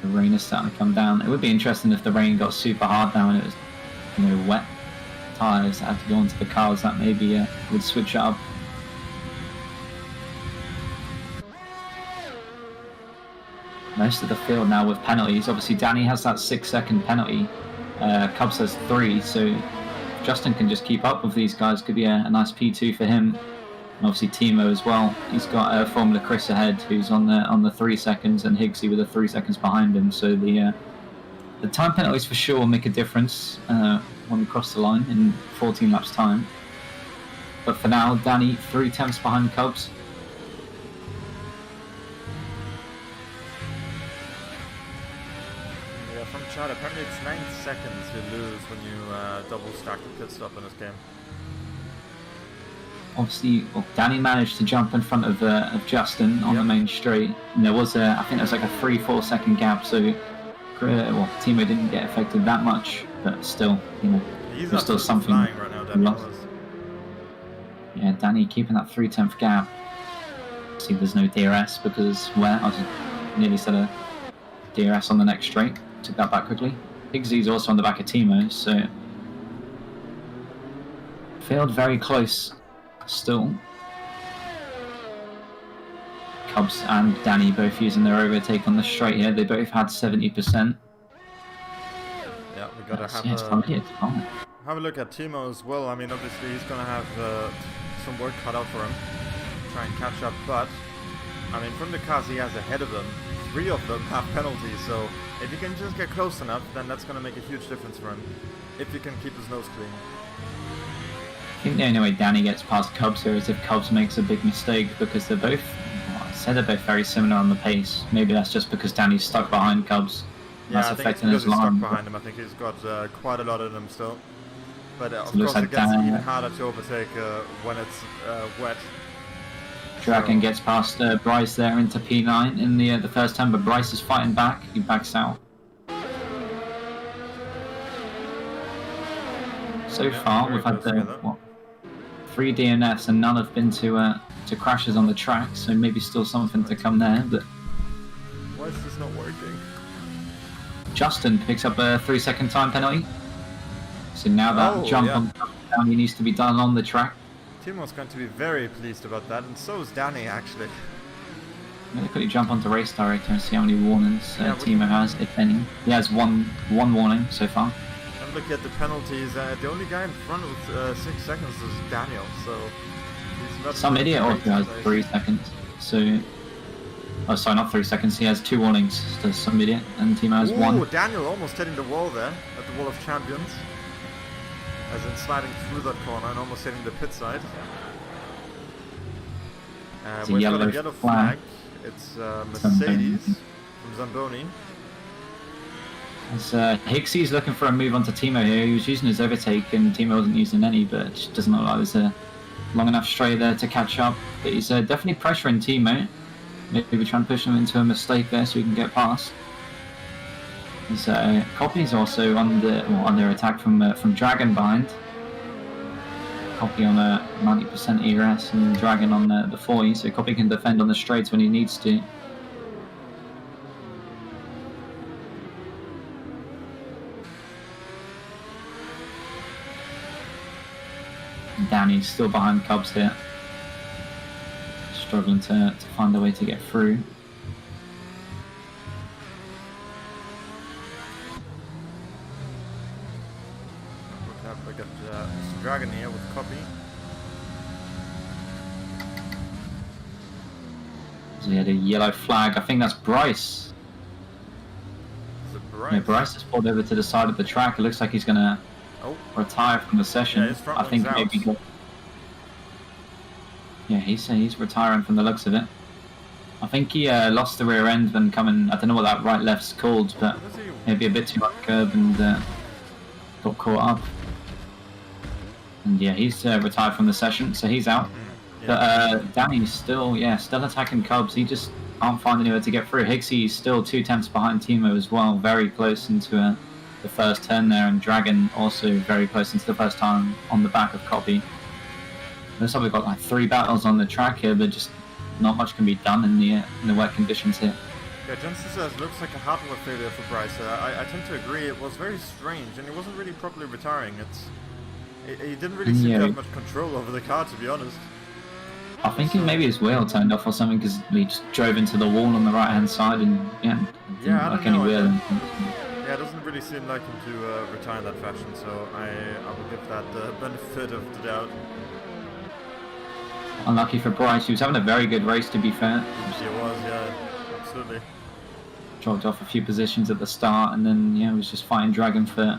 The rain is starting to come down. It would be interesting if the rain got super hard now and it was, wet. tyres that have to go onto the cars that maybe would switch it up. Most of the field now with penalties. Obviously, Danny has that 6-second penalty. Cubs has 3, so if Justin can just keep up with these guys, could be a nice P2 for him. And obviously, Timo as well. He's got Formula Chris ahead, who's on the 3 seconds, and Higgsy with the 3 seconds behind him. So the time penalties for sure will make a difference when we cross the line in 14 laps time. But for now, Danny 3 tenths behind Cubs.
From Chad, apparently it's 9 seconds you lose when you double stack the pit stop in this game.
Obviously, well, Danny managed to jump in front of Justin on the main straight. And there was I think there was like a 3-4 second gap, so well, Timo didn't get affected that much, but still, you know, there's still something
right now, Danny
lost. Yeah, Danny keeping that 3/10 gap. See, there's no DRS because I was nearly said a DRS on the next straight. Took that back quickly. Higgsy's also on the back of Timo, so field very close still. Cubs and Danny both using their overtake on the straight here. They both had 70%.
Yeah, we gotta have a look at Timo as well. I mean, obviously he's gonna have some work cut out for him, try and catch up. But I mean, from the cars he has ahead of them, 3 of them have penalties. So if he can just get close enough, then that's gonna make a huge difference for him. If he can keep his nose clean.
I think the only way Danny gets past Cubs here is if Cubs makes a big mistake, because they're both, well, I said they're both very similar on the pace. Maybe that's just because Danny's stuck behind Cubs.
Yeah,
that's
I think it's because he's stuck behind him. I think he's got quite a lot of them still. But of course
like
it gets even harder to overtake when it's wet.
Dragon gets past Bryce there into P9 in the first turn, but Bryce is fighting back. He backs out. So far, we've had 3 DNFs and none have been to crashes on the track, so maybe still something to come there. But
why is this not working?
Justin picks up a 3-second time penalty. So now that jump on down needs to be done on the track.
Timo's going to be very pleased about that, and so is Danny actually.
I'm going to quickly jump onto Race Director and see how many warnings Timo has, if any. He has one warning so far.
And look at the penalties. The only guy in front with 6 seconds is Daniel, so he's not.
Some idiot also has 3 seconds. So, oh, sorry, not 3 seconds. He has 2 warnings to some idiot, and Timo has 1.
Oh, Daniel almost hitting the wall there at the wall of champions. As in sliding through that corner and almost hitting the pit side. We've got a yellow flag. It's Mercedes from Zamboni.
As Higgsy's looking for a move onto Timo here. He was using his overtake and Timo wasn't using any, but it just doesn't look like there's a long enough straight there to catch up. But he's definitely pressuring Timo. Maybe trying to push him into a mistake there so he can get past. Copy's also under attack from Dragon behind. Copy on a 90% ERS and Dragon on the 40, so Copy can defend on the straights when he needs to. Danny's still behind Cubs here, struggling to find a way to get through.
We got Mr. Dragon here with Copy.
So he had a yellow flag. I think that's Bryce.
Is it Bryce?
Yeah, Bryce has pulled over to the side of the track. It looks like he's going to retire from the session.
Yeah, his front
I think
one's
maybe.
out.
Yeah, he's retiring from the looks of it. I think he lost the rear end when coming. I don't know what that right left's called, but maybe a bit too much curb and got caught up. And yeah, he's retired from the session, so he's out. Yeah. But Danny's still attacking Cubs. He just can't find anywhere to get through. Higgsy's still 2 tenths behind Timo as well, very close into the first turn there, and Dragon also very close into the first turn on the back of Copy. Looks like we've got like 3 battles on the track here, but just not much can be done in the wet conditions here.
Yeah, Jensen says looks like a hardware failure for Bryce. I tend to agree. It was very strange, and he wasn't really properly retiring. He didn't really seem to have much control over the car, to be honest.
I think maybe his wheel turned off or something because he just drove into the wall on the right-hand side and didn't like any wheel.
Yeah, it doesn't really seem like him to retire in that fashion, so I will give that the benefit of the doubt.
Unlucky for Bryce, he was having a very good race, to be fair.
He was, yeah, absolutely.
Dropped off a few positions at the start and then, yeah, was just fighting Dragon for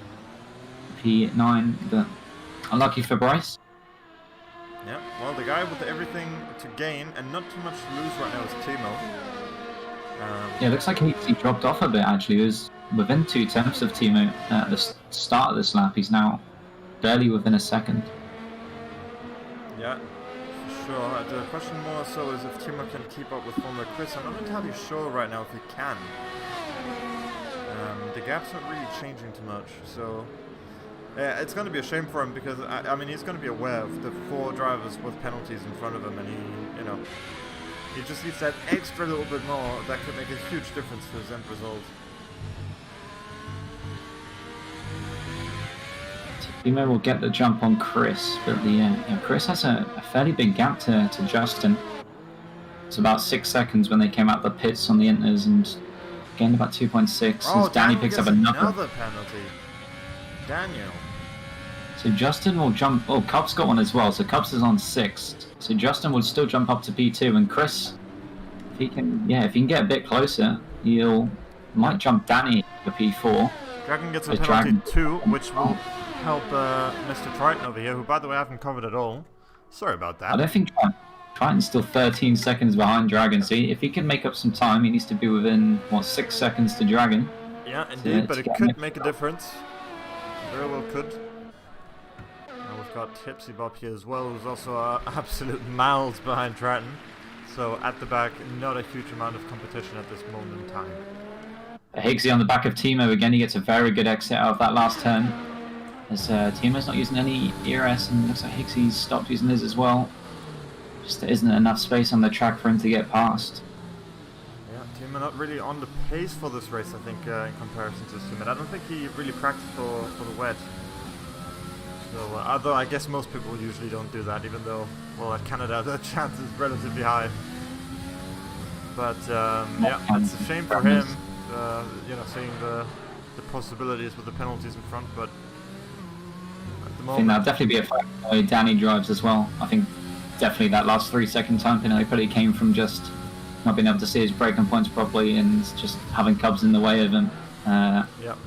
P9, but unlucky for Bryce.
Yeah, well, the guy with everything to gain and not too much to lose right now is Timo.
Yeah, it looks like he dropped off a bit, actually. He was within 2/10 of Timo at the start of this lap. He's now barely within a second.
Yeah, for sure. The question more so is if Timo can keep up with Formula Chris. I'm not entirely sure right now if he can. The gap's not really changing too much, so... Yeah, it's going to be a shame for him because, I mean, he's going to be aware of the 4 drivers with penalties in front of him, and he, you know, he just needs that extra little bit more that could make a huge difference for his end result.
Timo will get the jump on Chris, but Chris has a fairly big gap to Justin. It's about 6 seconds when they came out the pits on the inters and gained about 2.6 as Danny picks up another
penalty. Daniel.
So Justin will jump. Oh, Cubs got one as well. So Cubs is on 6th. So Justin will still jump up to P2, and Chris, if he can get a bit closer, might jump Danny to P4.
Dragon gets a penalty too, which will help Mr. Triton over here, who, by the way, I haven't covered at all. Sorry about that.
I don't think Triton's still 13 seconds behind Dragon. So if he can make up some time, he needs to be within 6 seconds to Dragon.
Yeah, indeed, but it could make a difference. Very well could. And we've got Tipsy Bob here as well, who's also absolute miles behind Triton. So at the back, not a huge amount of competition at this moment in time.
Higgsy on the back of Timo again. He gets a very good exit out of that last turn. As Timo's not using any ERS, and looks like Higgsy's stopped using his as well. Just there isn't enough space on the track for him to get past.
Timo not really on the pace for this race, I think, in comparison to Sumit. I don't think he really practiced for the wet. So, although I guess most people usually don't do that, even though, well, at Canada the chance is relatively high. But, yeah, it's a shame for him, you know, seeing the possibilities with the penalties in front, but at the moment...
I think that'll definitely be a fact the way Danny drives as well. I think definitely that last 3-second time penalty probably came from just not being able to see his braking points properly and just having Cubs in the way of him.
Yep.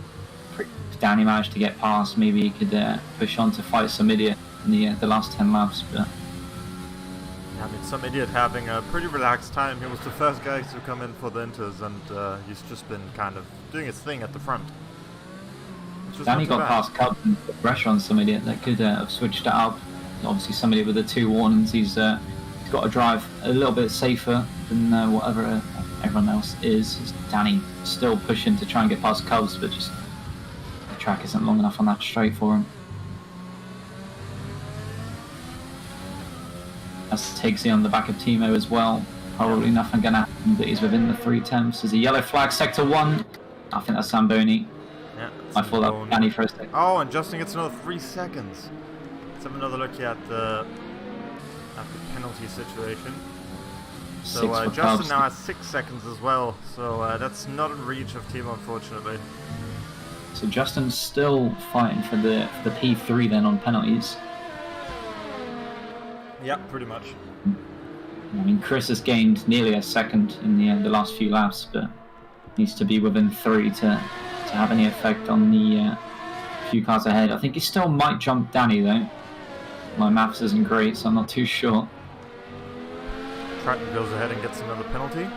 If Danny managed to get past, maybe he could push on to fight some idiot in the last 10 laps. But
yeah, I mean, some idiot having a pretty relaxed time. He was the first guy to come in for the inters, and he's just been kind of doing his thing at the front.
Danny got past Cubs and put pressure on some idiot that could have switched it up. Obviously, somebody with the 2 warnings, he's got to drive a little bit safer than whatever everyone else is. Danny still pushing to try and get past Cubs, but just the track isn't long enough on that straight for him. That's Higgsy on the back of Timo as well. Probably nothing going to happen, but he's within the 3/10. There's a yellow flag, sector 1. I think that's Zamboni.
Yeah,
I thought that was Danny for a second.
Oh, and Justin gets another 3 seconds. Let's have another look here at the penalty situation. So Justin now has 6 seconds as well, so that's not in reach of Timo, unfortunately.
So Justin's still fighting for the P3 then on penalties.
Yeah, pretty much.
I mean, Chris has gained nearly a second in the last few laps, but needs to be within 3 to have any effect on the few cars ahead. I think he still might jump Danny though. My maths isn't great, so I'm not too sure.
Triton goes ahead and gets another penalty.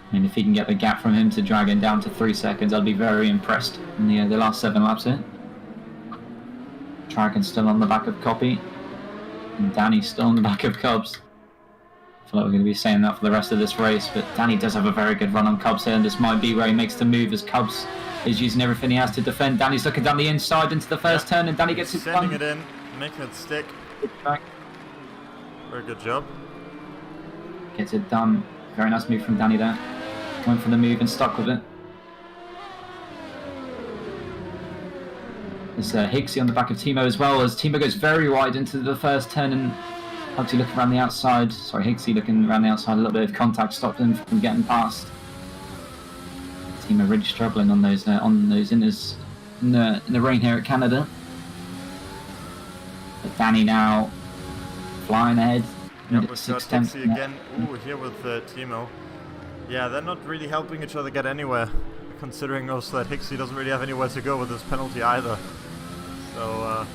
I mean, if he can get the gap from him to Dragon down to 3 seconds, I'd be very impressed in the last 7 laps here. Dragon's still on the back of Copy, and Danny's still on the back of Cubs. I feel like we're going to be saying that for the rest of this race, but Danny does have a very good run on Cubs here, and this might be where he makes the move as Cubs is using everything he has to defend. Danny's looking down the inside into the first turn, and Danny gets his run.
Sending it in, making it stick. Very good job.
Gets it done. Very nice move from Danny there. Went for the move and stuck with it. There's Higsy on the back of Timo as well, as Timo goes very wide into the first turn, and Hugsy looking around the outside. Sorry, Higsy looking around the outside, a little bit of contact stopped him from getting past. Timo really struggling on those inners in the rain here at Canada. But Danny now flying ahead.
Yeah, we've got Higsy again. Ooh, here with Timo. Yeah, they're not really helping each other get anywhere, considering also that Higsy doesn't really have anywhere to go with this penalty either. So,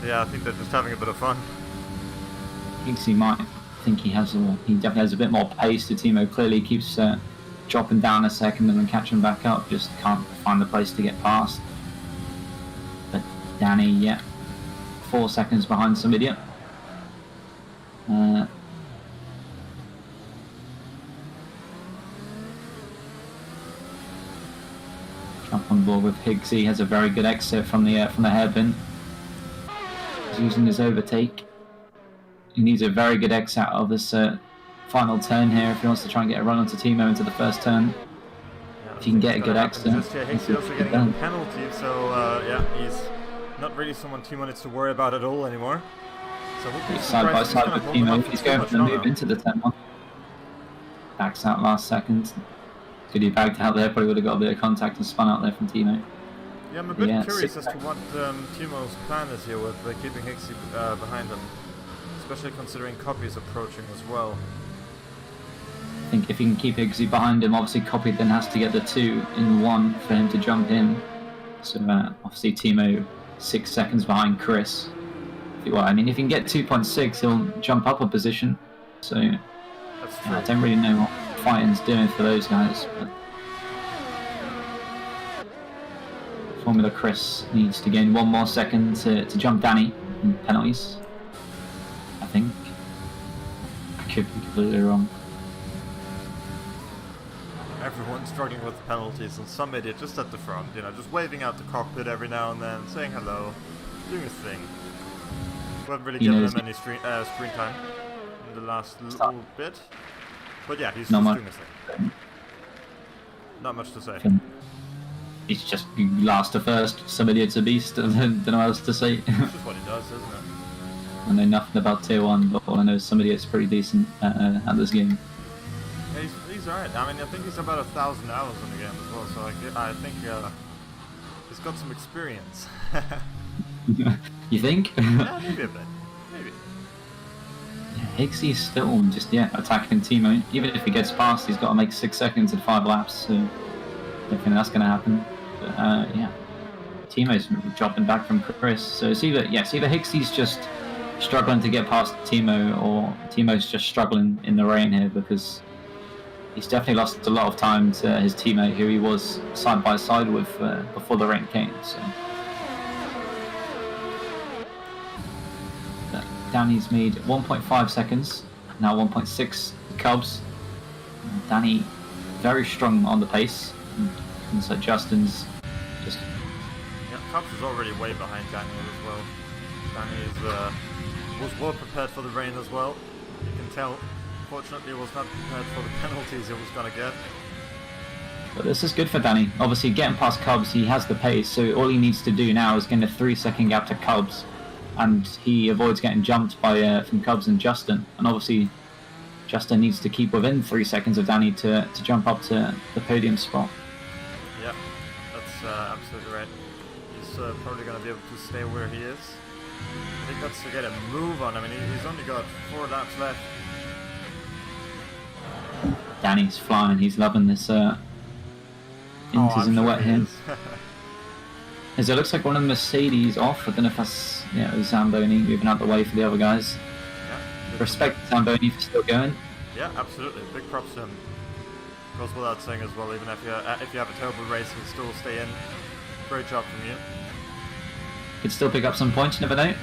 yeah, I think they're just having a bit of fun.
Higsy might think he definitely has a bit more pace to Timo. Clearly keeps dropping down a second and then catching back up, just can't find the place to get past. But Danny, yeah, 4 seconds behind some idiot. Jump on board with Higsy, has a very good exit from the hairpin. He's using his overtake. He needs a very good exit out of this final turn here if he wants to try and get a run onto Timo into the first turn.
Yeah,
if he can get a good exit.
Higsy also getting a penalty, so yeah, he's not really someone Timo needs to worry about at all anymore. So
he's side by side with Timo. He's going for the move into the turn one. Backs out last second. Good, he bagged out there, probably would have got a bit of contact and spun out there from Timo.
Yeah, I'm a bit curious as to what Timo's plan is here with keeping Higsy behind him, especially considering Copy is approaching as well.
I think if he can keep Higsy behind him, obviously Copy then has to get the 2 in 1 for him to jump in. So obviously Timo 6 seconds behind Chris. Well, I mean, if he can get 2.6, he'll jump up a position. So
that's true.
I don't really know what fighting's doing for those guys. But Formula Chris needs to gain 1 more second to jump Danny in penalties, I think. I could be completely wrong.
Everyone's struggling with penalties, and some idiot just at the front, you know, just waving out the cockpit every now and then, saying hello, doing his thing. We haven't really given him any screen time in the last little bit, but yeah, he's just doing his thing. Not much to say.
He's just last to first, some idiot's a beast, and don't know what else to say.
That's just what he does, isn't it?
I know nothing about Tier 1, but all I know is some idiot's pretty decent at this game.
Yeah, he's alright. I mean, I think he's about 1,000 hours in the game as well, so I think he's got some experience.
You think?
Yeah, maybe a bit. Maybe.
Yeah, Higsy's still just attacking Timo. Even if he gets past, he's got to make 6 seconds in 5 laps, so I don't think that's going to happen. But yeah, Timo's dropping back from Chris, so it's either Higsy's just struggling to get past Timo, or Timo's just struggling in the rain here, because he's definitely lost a lot of time to his teammate who he was side by side with before the rain came. So Danny's made 1.5 seconds, now 1.6 Cubs. Danny very strong on the pace, and so Justin's just...
Yeah, Cubs is already way behind Daniel as well. Danny was well prepared for the rain as well. You can tell, fortunately he was not prepared for the penalties he was going to get.
But this is good for Danny. Obviously getting past Cubs, he has the pace, so all he needs to do now is gain a 3-second gap to Cubs, and he avoids getting jumped by from Cubs and Justin. And obviously Justin needs to keep within 3 seconds of Danny to jump up to the podium spot.
Yeah, that's absolutely right. He's probably going to be able to stay where he is. I think that's to get a move on. I mean, he's only got 4 laps left.
Danny's flying. He's loving this. Inters in the wet here. As it looks like one of the Mercedes off. I don't know if that's it was Zamboni moving out the way for the other guys.
Yeah.
Respect Zamboni for still going.
Yeah, absolutely. Big props to him. Goes without saying as well. Even if you have a terrible race, you still stay in. Great job from you.
Could still pick up some points. You never know.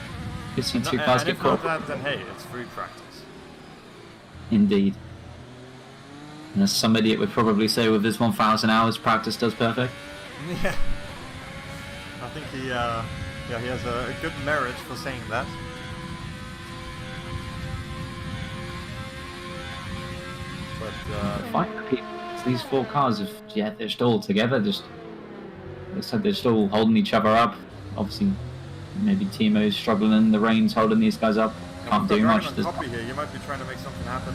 Could see 2 cars get caught.
If not that, then hey, it's free practice.
Indeed. And as some idiot would probably say, with his 1,000 hours, practice does perfect.
Yeah. I think he has a good merit for saying that. But
finally, these 4 cars, they're still together. They said they're still holding each other up. obviously maybe Timo's struggling, the rain's holding these guys up. Can't do much.
Copy here, you might be trying to make something happen.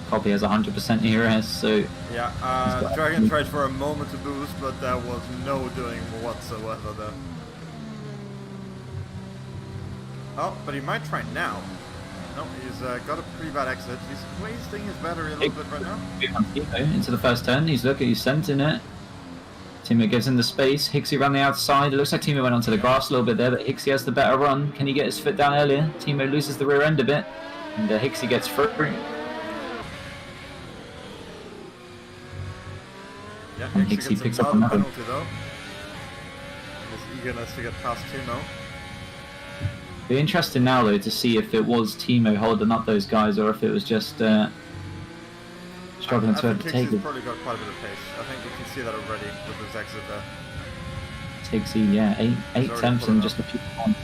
Copy has 100% ERS, so...
Yeah, Dragon tried for a moment to boost, but there was no doing whatsoever there. Oh, but he might try now. No, he's got a pretty bad exit. He's wasting his battery a little bit right now.
Into the first turn, he's sending it. Timo gives him the space. Hicksy ran the outside. It looks like Timo went onto the grass a little bit there, but Hicksy has the better run. Can he get his foot down earlier? Timo loses the rear end a bit, and Hicksy gets through.
Yeah,
and Hicksy picks up another
penalty though. His eagerness to get past Timo.
Be interesting now though to see if it was Timo holding up those guys or if it was just struggling to overtake it.
He's probably got quite a bit of pace. I think you can see that already with his exit there.
Hicksy, yeah, eight attempts and just a few points.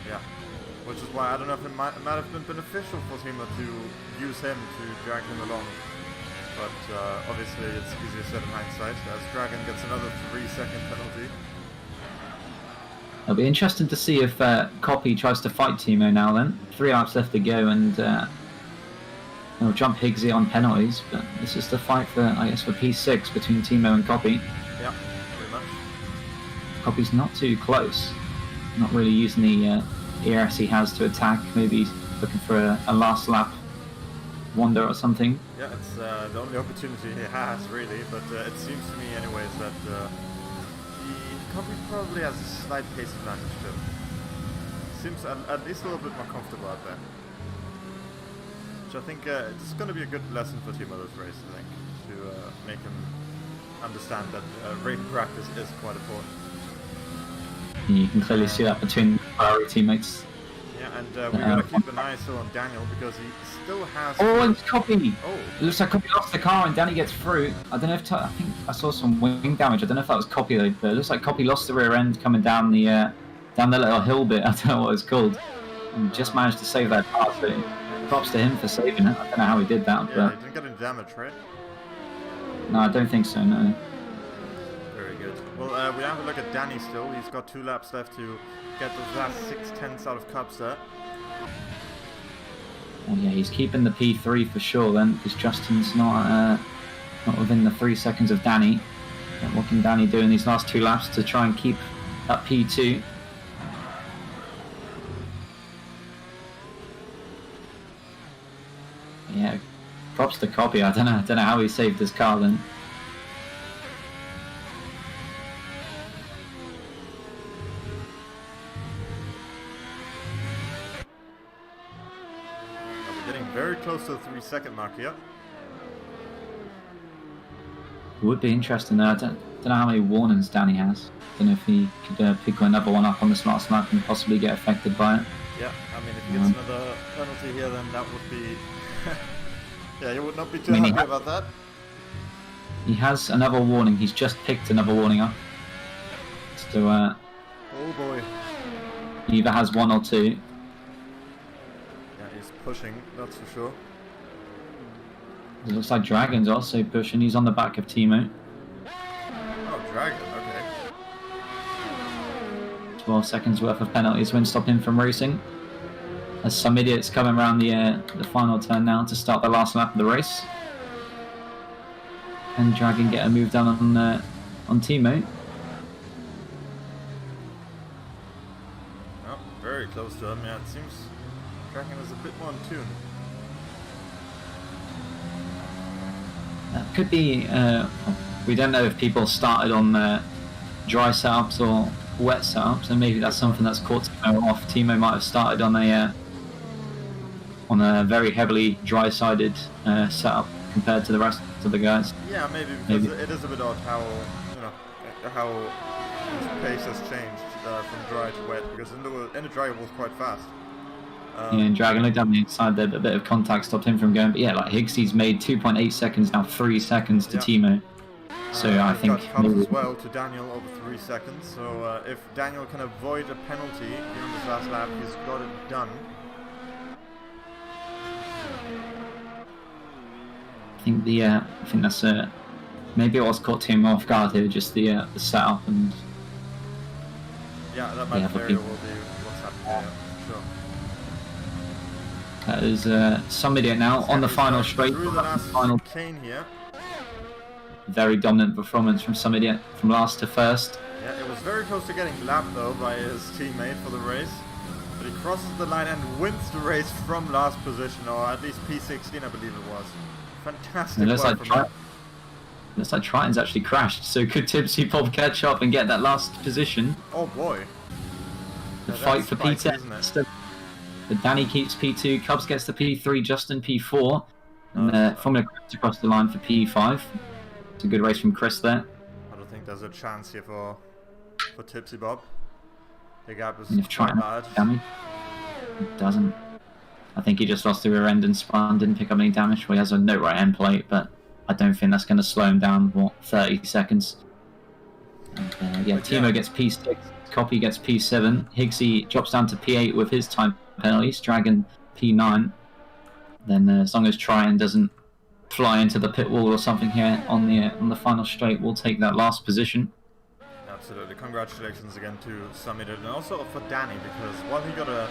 Yeah, which is why I don't know if it might have been beneficial for Timo to use him to drag him along. But obviously it's easier said in hindsight, as Dragon gets another 3-second penalty.
It'll be interesting to see if Copy tries to fight Timo now then. 3 laps left to go and he'll jump Higsy on penalties, but this is the fight for, I guess, for P6 between Timo and Copy.
Yeah, pretty much.
Copy's not too close. Not really using the ERS he has to attack, maybe looking for a last lap wonder or something.
Yeah, it's the only opportunity he has really, but it seems to me anyways that Copy probably has a slight pace advantage to him. Seems at least a little bit more comfortable out there. Which I think it's going to be a good lesson for Timo this race, I think, to make him understand that rain practice is quite important.
You can clearly see that between our teammates.
Yeah, and we got to keep an eye still on Daniel because he still has...
Oh, it's Copy!
Oh.
It looks like Copy lost the car and Danny gets through. I don't know if... I think I saw some wing damage. I don't know if that was Copy though, but it looks like Copy lost the rear end coming down the little hill bit. I don't know what it's called. And just managed to save that car, so props to him for saving it. I don't know how he did that,
yeah,
but...
he didn't get any damage, right?
No, I don't think so, no.
Very good. Well, we have a look at Danny still. He's got 2 laps left to get those last 6/10 out of cups there.
Well, yeah, he's keeping the P3 for sure then, because Justin's not within the 3 seconds of Danny. And what can Danny do in these last 2 laps to try and keep that P2? Yeah, props to Copy. I don't know how he saved his car then.
Very close to the 3-second mark here.
It would be interesting though. I don't know how many warnings Danny has. Don't know if he could pick another one up on this last lap and possibly get affected by it.
Yeah, I mean, if he gets another penalty here, then that would be... yeah, you would not be too happy about that.
He has another warning. He's just picked another warning up. So,
oh boy.
He either has 1 or 2.
Pushing, that's for sure.
It looks like Dragon's also pushing. He's on the back of Timo.
Oh, Dragon, okay.
12 seconds worth of penalties won't stop him from racing. As some idiots coming around the final turn now to start the last lap of the race. Can Dragon get a move done on Timo?
Oh, very close to him. Yeah, it seems Dragon is a bit more in tune.
That could be, we don't know if people started on dry setups or wet setups, and maybe that's something that's caught Timo off. Timo might have started on a very heavily dry-sided setup compared to the rest of the guys.
Yeah, maybe because it is a bit odd how his pace has changed from dry to wet, because in the dry it was quite fast.
Yeah, and Dragon looked down the inside there, but a bit of contact stopped him from going. But yeah, like Higgsy's made 2.8 seconds now, 3 seconds to Timo. So I think
maybe as well to Daniel over 3 seconds. So if Daniel can avoid a penalty in this last lap, he's got it done.
I think that's maybe it was caught Timo off guard here, just the setup and
Yeah, that might very well be what's happening. Sure.
That is some idiot now on the final straight.
Through the last
final
chicane here.
Very dominant performance from some idiot from last to first.
Yeah, it was very close to getting lapped though by his teammate for the race. But he crosses the line and wins the race from last position, or at least P16 I believe it was. Fantastic work from him.
Looks like Triton's actually crashed, so could Tipsy Bob catch up and get that last position?
Oh boy.
The fight for P10. But Danny keeps P2, Cubs gets the P3, Justin P4, and Formula across the line for P5. It's a good race from Chris there.
I don't think there's a chance here for Tipsy Bob. The gap is
quite
large.
It doesn't. I think he just lost the rear end and spun, didn't pick up any damage. Well, he has a no right end plate, but I don't think that's going to slow him down, 30 seconds. And, yeah, Timo gets P6, Copy gets P7, Higgsy drops down to P8 with his time penalties, Dragon P9. Then as long as Triton doesn't fly into the pit wall or something here on the final straight, we'll take that last position.
Absolutely, congratulations again to Summit and also for Danny, because while he got a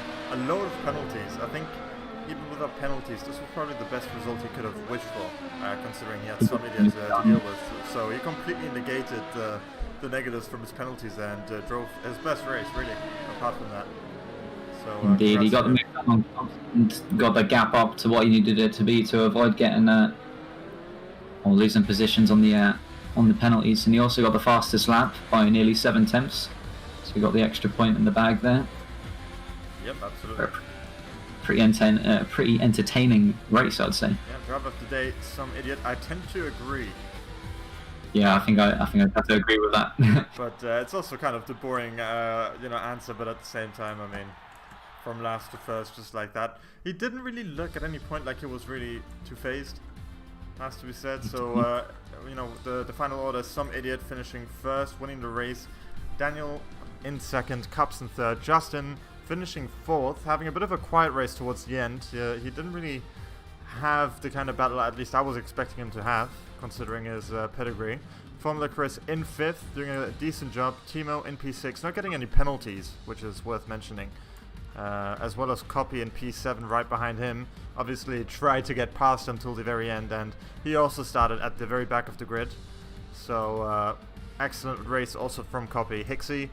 load of penalties, I think even without penalties, this was probably the best result he could have wished for, considering he had Summit to deal with. So he completely negated the negatives from his penalties and drove his best race, really, apart from that. So,
indeed, he got the move on and got the gap up to what he needed it to be to avoid getting or losing positions on the penalties, and he also got the fastest lap by nearly 7 tenths, so he got the extra point in the bag there.
Yep, absolutely.
Pretty entertaining race, I'd say.
Yeah, driver of the day, some idiot. I tend to agree.
Yeah, I think I'd have to agree with that.
But it's also kind of the boring, answer. But at the same time, I mean, from last to first, just like that. He didn't really look at any point like he was really too phased. Has to be said. So, the final order: some idiot finishing first, winning the race. Daniel in second, Cups in third, Justin finishing fourth, having a bit of a quiet race towards the end. He didn't really have the kind of battle at least I was expecting him to have, considering his pedigree. Formula Chris in fifth, doing a decent job. Timo in P6, not getting any penalties, which is worth mentioning. As well as Copy in P7 right behind him. Obviously tried to get past him till the very end, and he also started at the very back of the grid. So excellent race also from Copy. Higgsy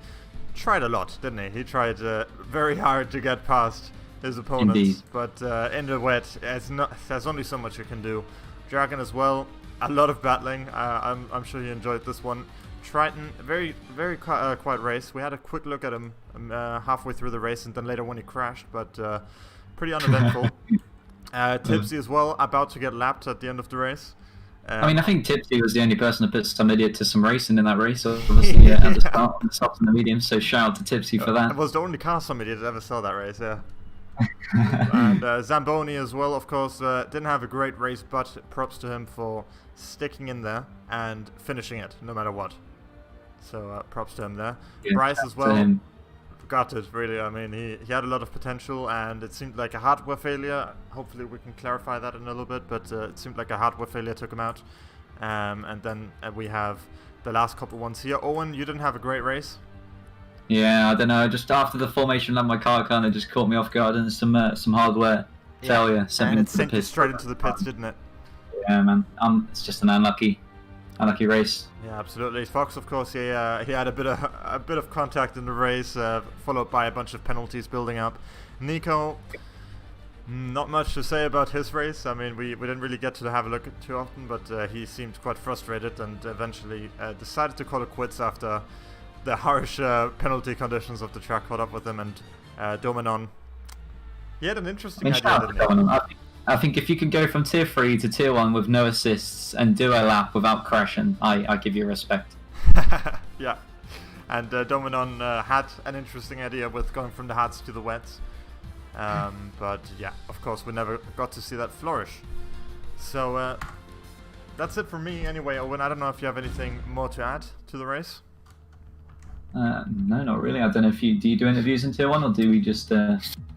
tried a lot, didn't he? He tried very hard to get past his opponents. Indeed. But in the wet, there's only so much you can do. Dragon as well, a lot of battling. I'm sure he enjoyed this one. Triton, very quiet race. We had a quick look at him halfway through the race, and then later when he crashed, but pretty uneventful. Tipsy as well, about to get lapped at the end of the race.
I mean, I think Tipsy was the only person to put some idiot to some racing in that race, obviously, at the start, on the softs and the mediums, so shout out to Tipsy for that.
It was the only car some idiot ever saw that race, yeah. And Zamboni as well, of course, didn't have a great race, but props to him for sticking in there and finishing it, no matter what. So props to him there. Yeah, Bryce as well, got it, really. I mean, he had a lot of potential, and it seemed like a hardware failure. Hopefully we can clarify that in a little bit, but it seemed like a hardware failure took him out. And then we have the last couple ones here. Owen, you didn't have a great race.
Yeah, I don't know. Just after the formation of my car kind of just caught me off guard, and some hardware failure
and it sent you straight into the pits, didn't it?
Yeah, man. It's just an unlucky race.
Yeah, absolutely. Fox, of course, he had a bit of contact in the race, followed by a bunch of penalties building up. Nico, not much to say about his race. I mean, we didn't really get to have a look at too often, but he seemed quite frustrated and eventually decided to call it quits after the harsh penalty conditions of the track caught up with him. And Dominon, he had an interesting idea, didn't he?
I think if you can go from tier 3 to tier 1 with no assists and do a lap without crashing, I give you respect.
Yeah, and Dominon had an interesting idea with going from the hards to the wets. But yeah, of course, we never got to see that flourish. So that's it for me anyway, Owen. I don't know if you have anything more to add to the race.
No, not really. I don't know if do you do interviews in tier 1, or do we just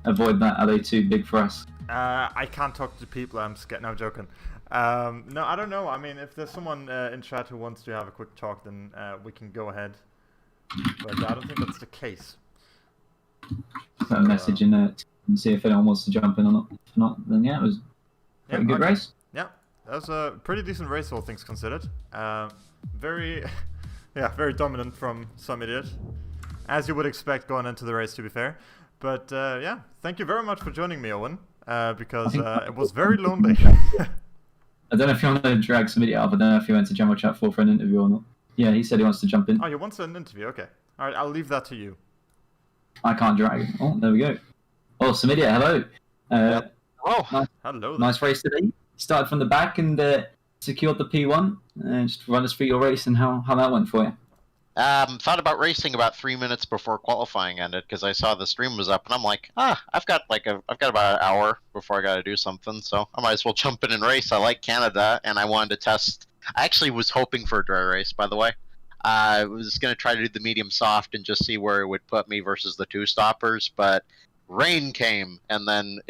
avoid that? Are they too big for us?
I can't talk to people. I'm scared. No, I'm joking. No, I don't know. I mean, if there's someone in chat who wants to have a quick talk, then we can go ahead. But I don't think that's the case.
Put a message in there and see if anyone wants to jump in or not. If not, then yeah, it was a pretty good race.
Yeah, that was a pretty decent race, all things considered. Very, very dominant from some idiot, as you would expect going into the race, to be fair. But yeah, thank you very much for joining me, Owen, because it was very lonely.
I don't know if you want to drag some idiot up. I don't know if you went to General Chat 4 for an interview or not. Yeah, he said he wants to jump in.
Oh, you want an interview? Okay. All right, I'll leave that to you.
I can't drag. Oh, there we go. Oh, some idiot, hello.
Hello.
Nice race today. Started from the back and secured the P1. Just run us through your race and how that went for you.
Thought about racing about 3 minutes before qualifying ended because I saw the stream was up and I'm like, I've got about an hour before I got to do something, so I might as well jump in and race. I like Canada and I wanted to test. I actually was hoping for a dry race, by the way. I was going to try to do the medium soft and just see where it would put me versus the two stoppers, but rain came and then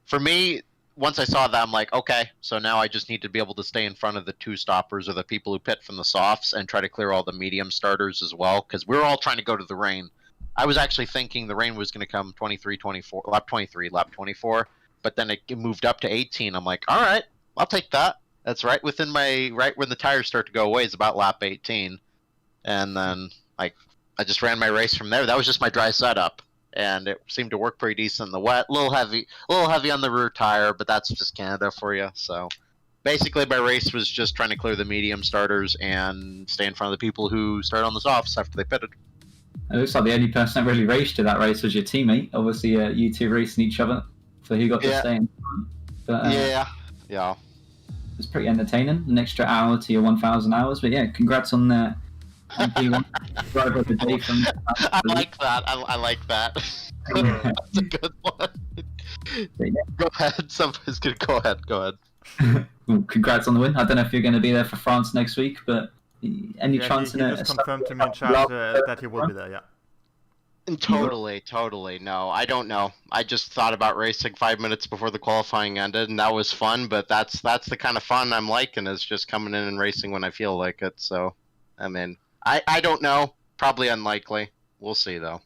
for me, once I saw that, I'm like, okay, so now I just need to be able to stay in front of the two stoppers or the people who pit from the softs and try to clear all the medium starters as well, because we were all trying to go to the rain. I was actually thinking the rain was going to come 23, 24, lap 23, lap 24, but then it moved up to 18. I'm like, all right, I'll take that. That's right when the tires start to go away is about lap 18. And then I just ran my race from there. That was just my dry setup. And it seemed to work pretty decent in the wet. A little heavy on the rear tire, but that's just Canada for you. So basically my race was just trying to clear the medium starters and stay in front of the people who started on the softs after they pitted.
It looks like the only person that really raced to that race was your teammate. Obviously, you two racing each other, so who got to stay in front. But,
yeah.
It's pretty entertaining. An extra hour to your 1,000 hours. But yeah, congrats on the P1 driver of the day from.
I like that. I like that. That's a good one.
Yeah.
Go ahead. Somebody's gonna go ahead.
Well, congrats on the win. I don't know if you're going to be there for France next week, but any chance
he just confirmed to me in chat that he will be there. Yeah.
Totally. No, I don't know. I just thought about racing 5 minutes before the qualifying ended, and that was fun. But that's the kind of fun I'm liking, is just coming in and racing when I feel like it. So, I mean, I don't know. Probably unlikely. We'll see though.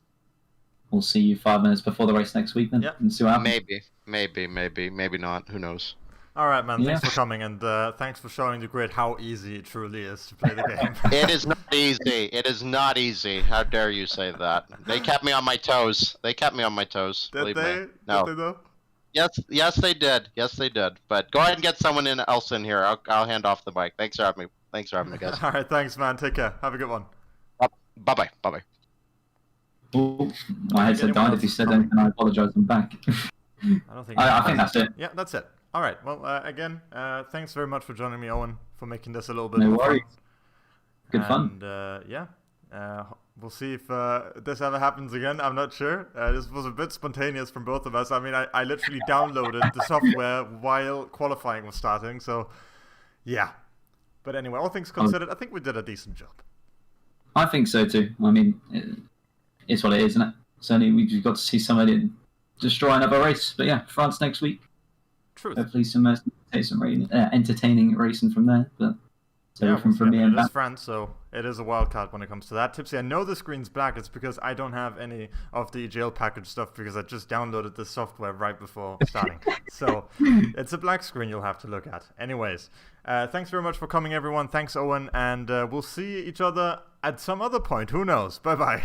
We'll see you 5 minutes before the race next week then.
Yep.
And see what happens.
Maybe not. Who knows?
All right, man. Thanks for coming, and thanks for showing the grid how easy it truly is to play the game.
It is not easy. It is not easy. How dare you say that? They kept me on my toes.
Did they?
Believe me.
No. Did they though?
Yes, they did. But go ahead and get someone else in here. I'll hand off the mic. Thanks for having me, guys.
All right, thanks, man. Take care. Have a good one.
Bye-bye.
Oh, my headset died. If you said anything, I apologise. I'm back. I think that's it.
Yeah, that's it. All right. Well, again, thanks very much for joining me, Owen, for making this a little bit
more
fun.
Good fun.
And we'll see if this ever happens again. I'm not sure. This was a bit spontaneous from both of us. I mean, I literally downloaded the software while qualifying was starting. So, yeah. But anyway, all things considered, I think we did a decent job.
I think so too. I mean, it's what it is, isn't it? Certainly, we just got to see somebody destroy another race. But yeah, France next week.
Truth.
Hopefully some entertaining racing from there. But so from me and
it is France, so it is a wild card when it comes to that. Tipsy, I know the screen's black. It's because I don't have any of the jail package stuff because I just downloaded the software right before starting. So it's a black screen you'll have to look at. Anyways, thanks very much for coming, everyone. Thanks, Owen, and we'll see each other at some other point. Who knows? Bye-bye.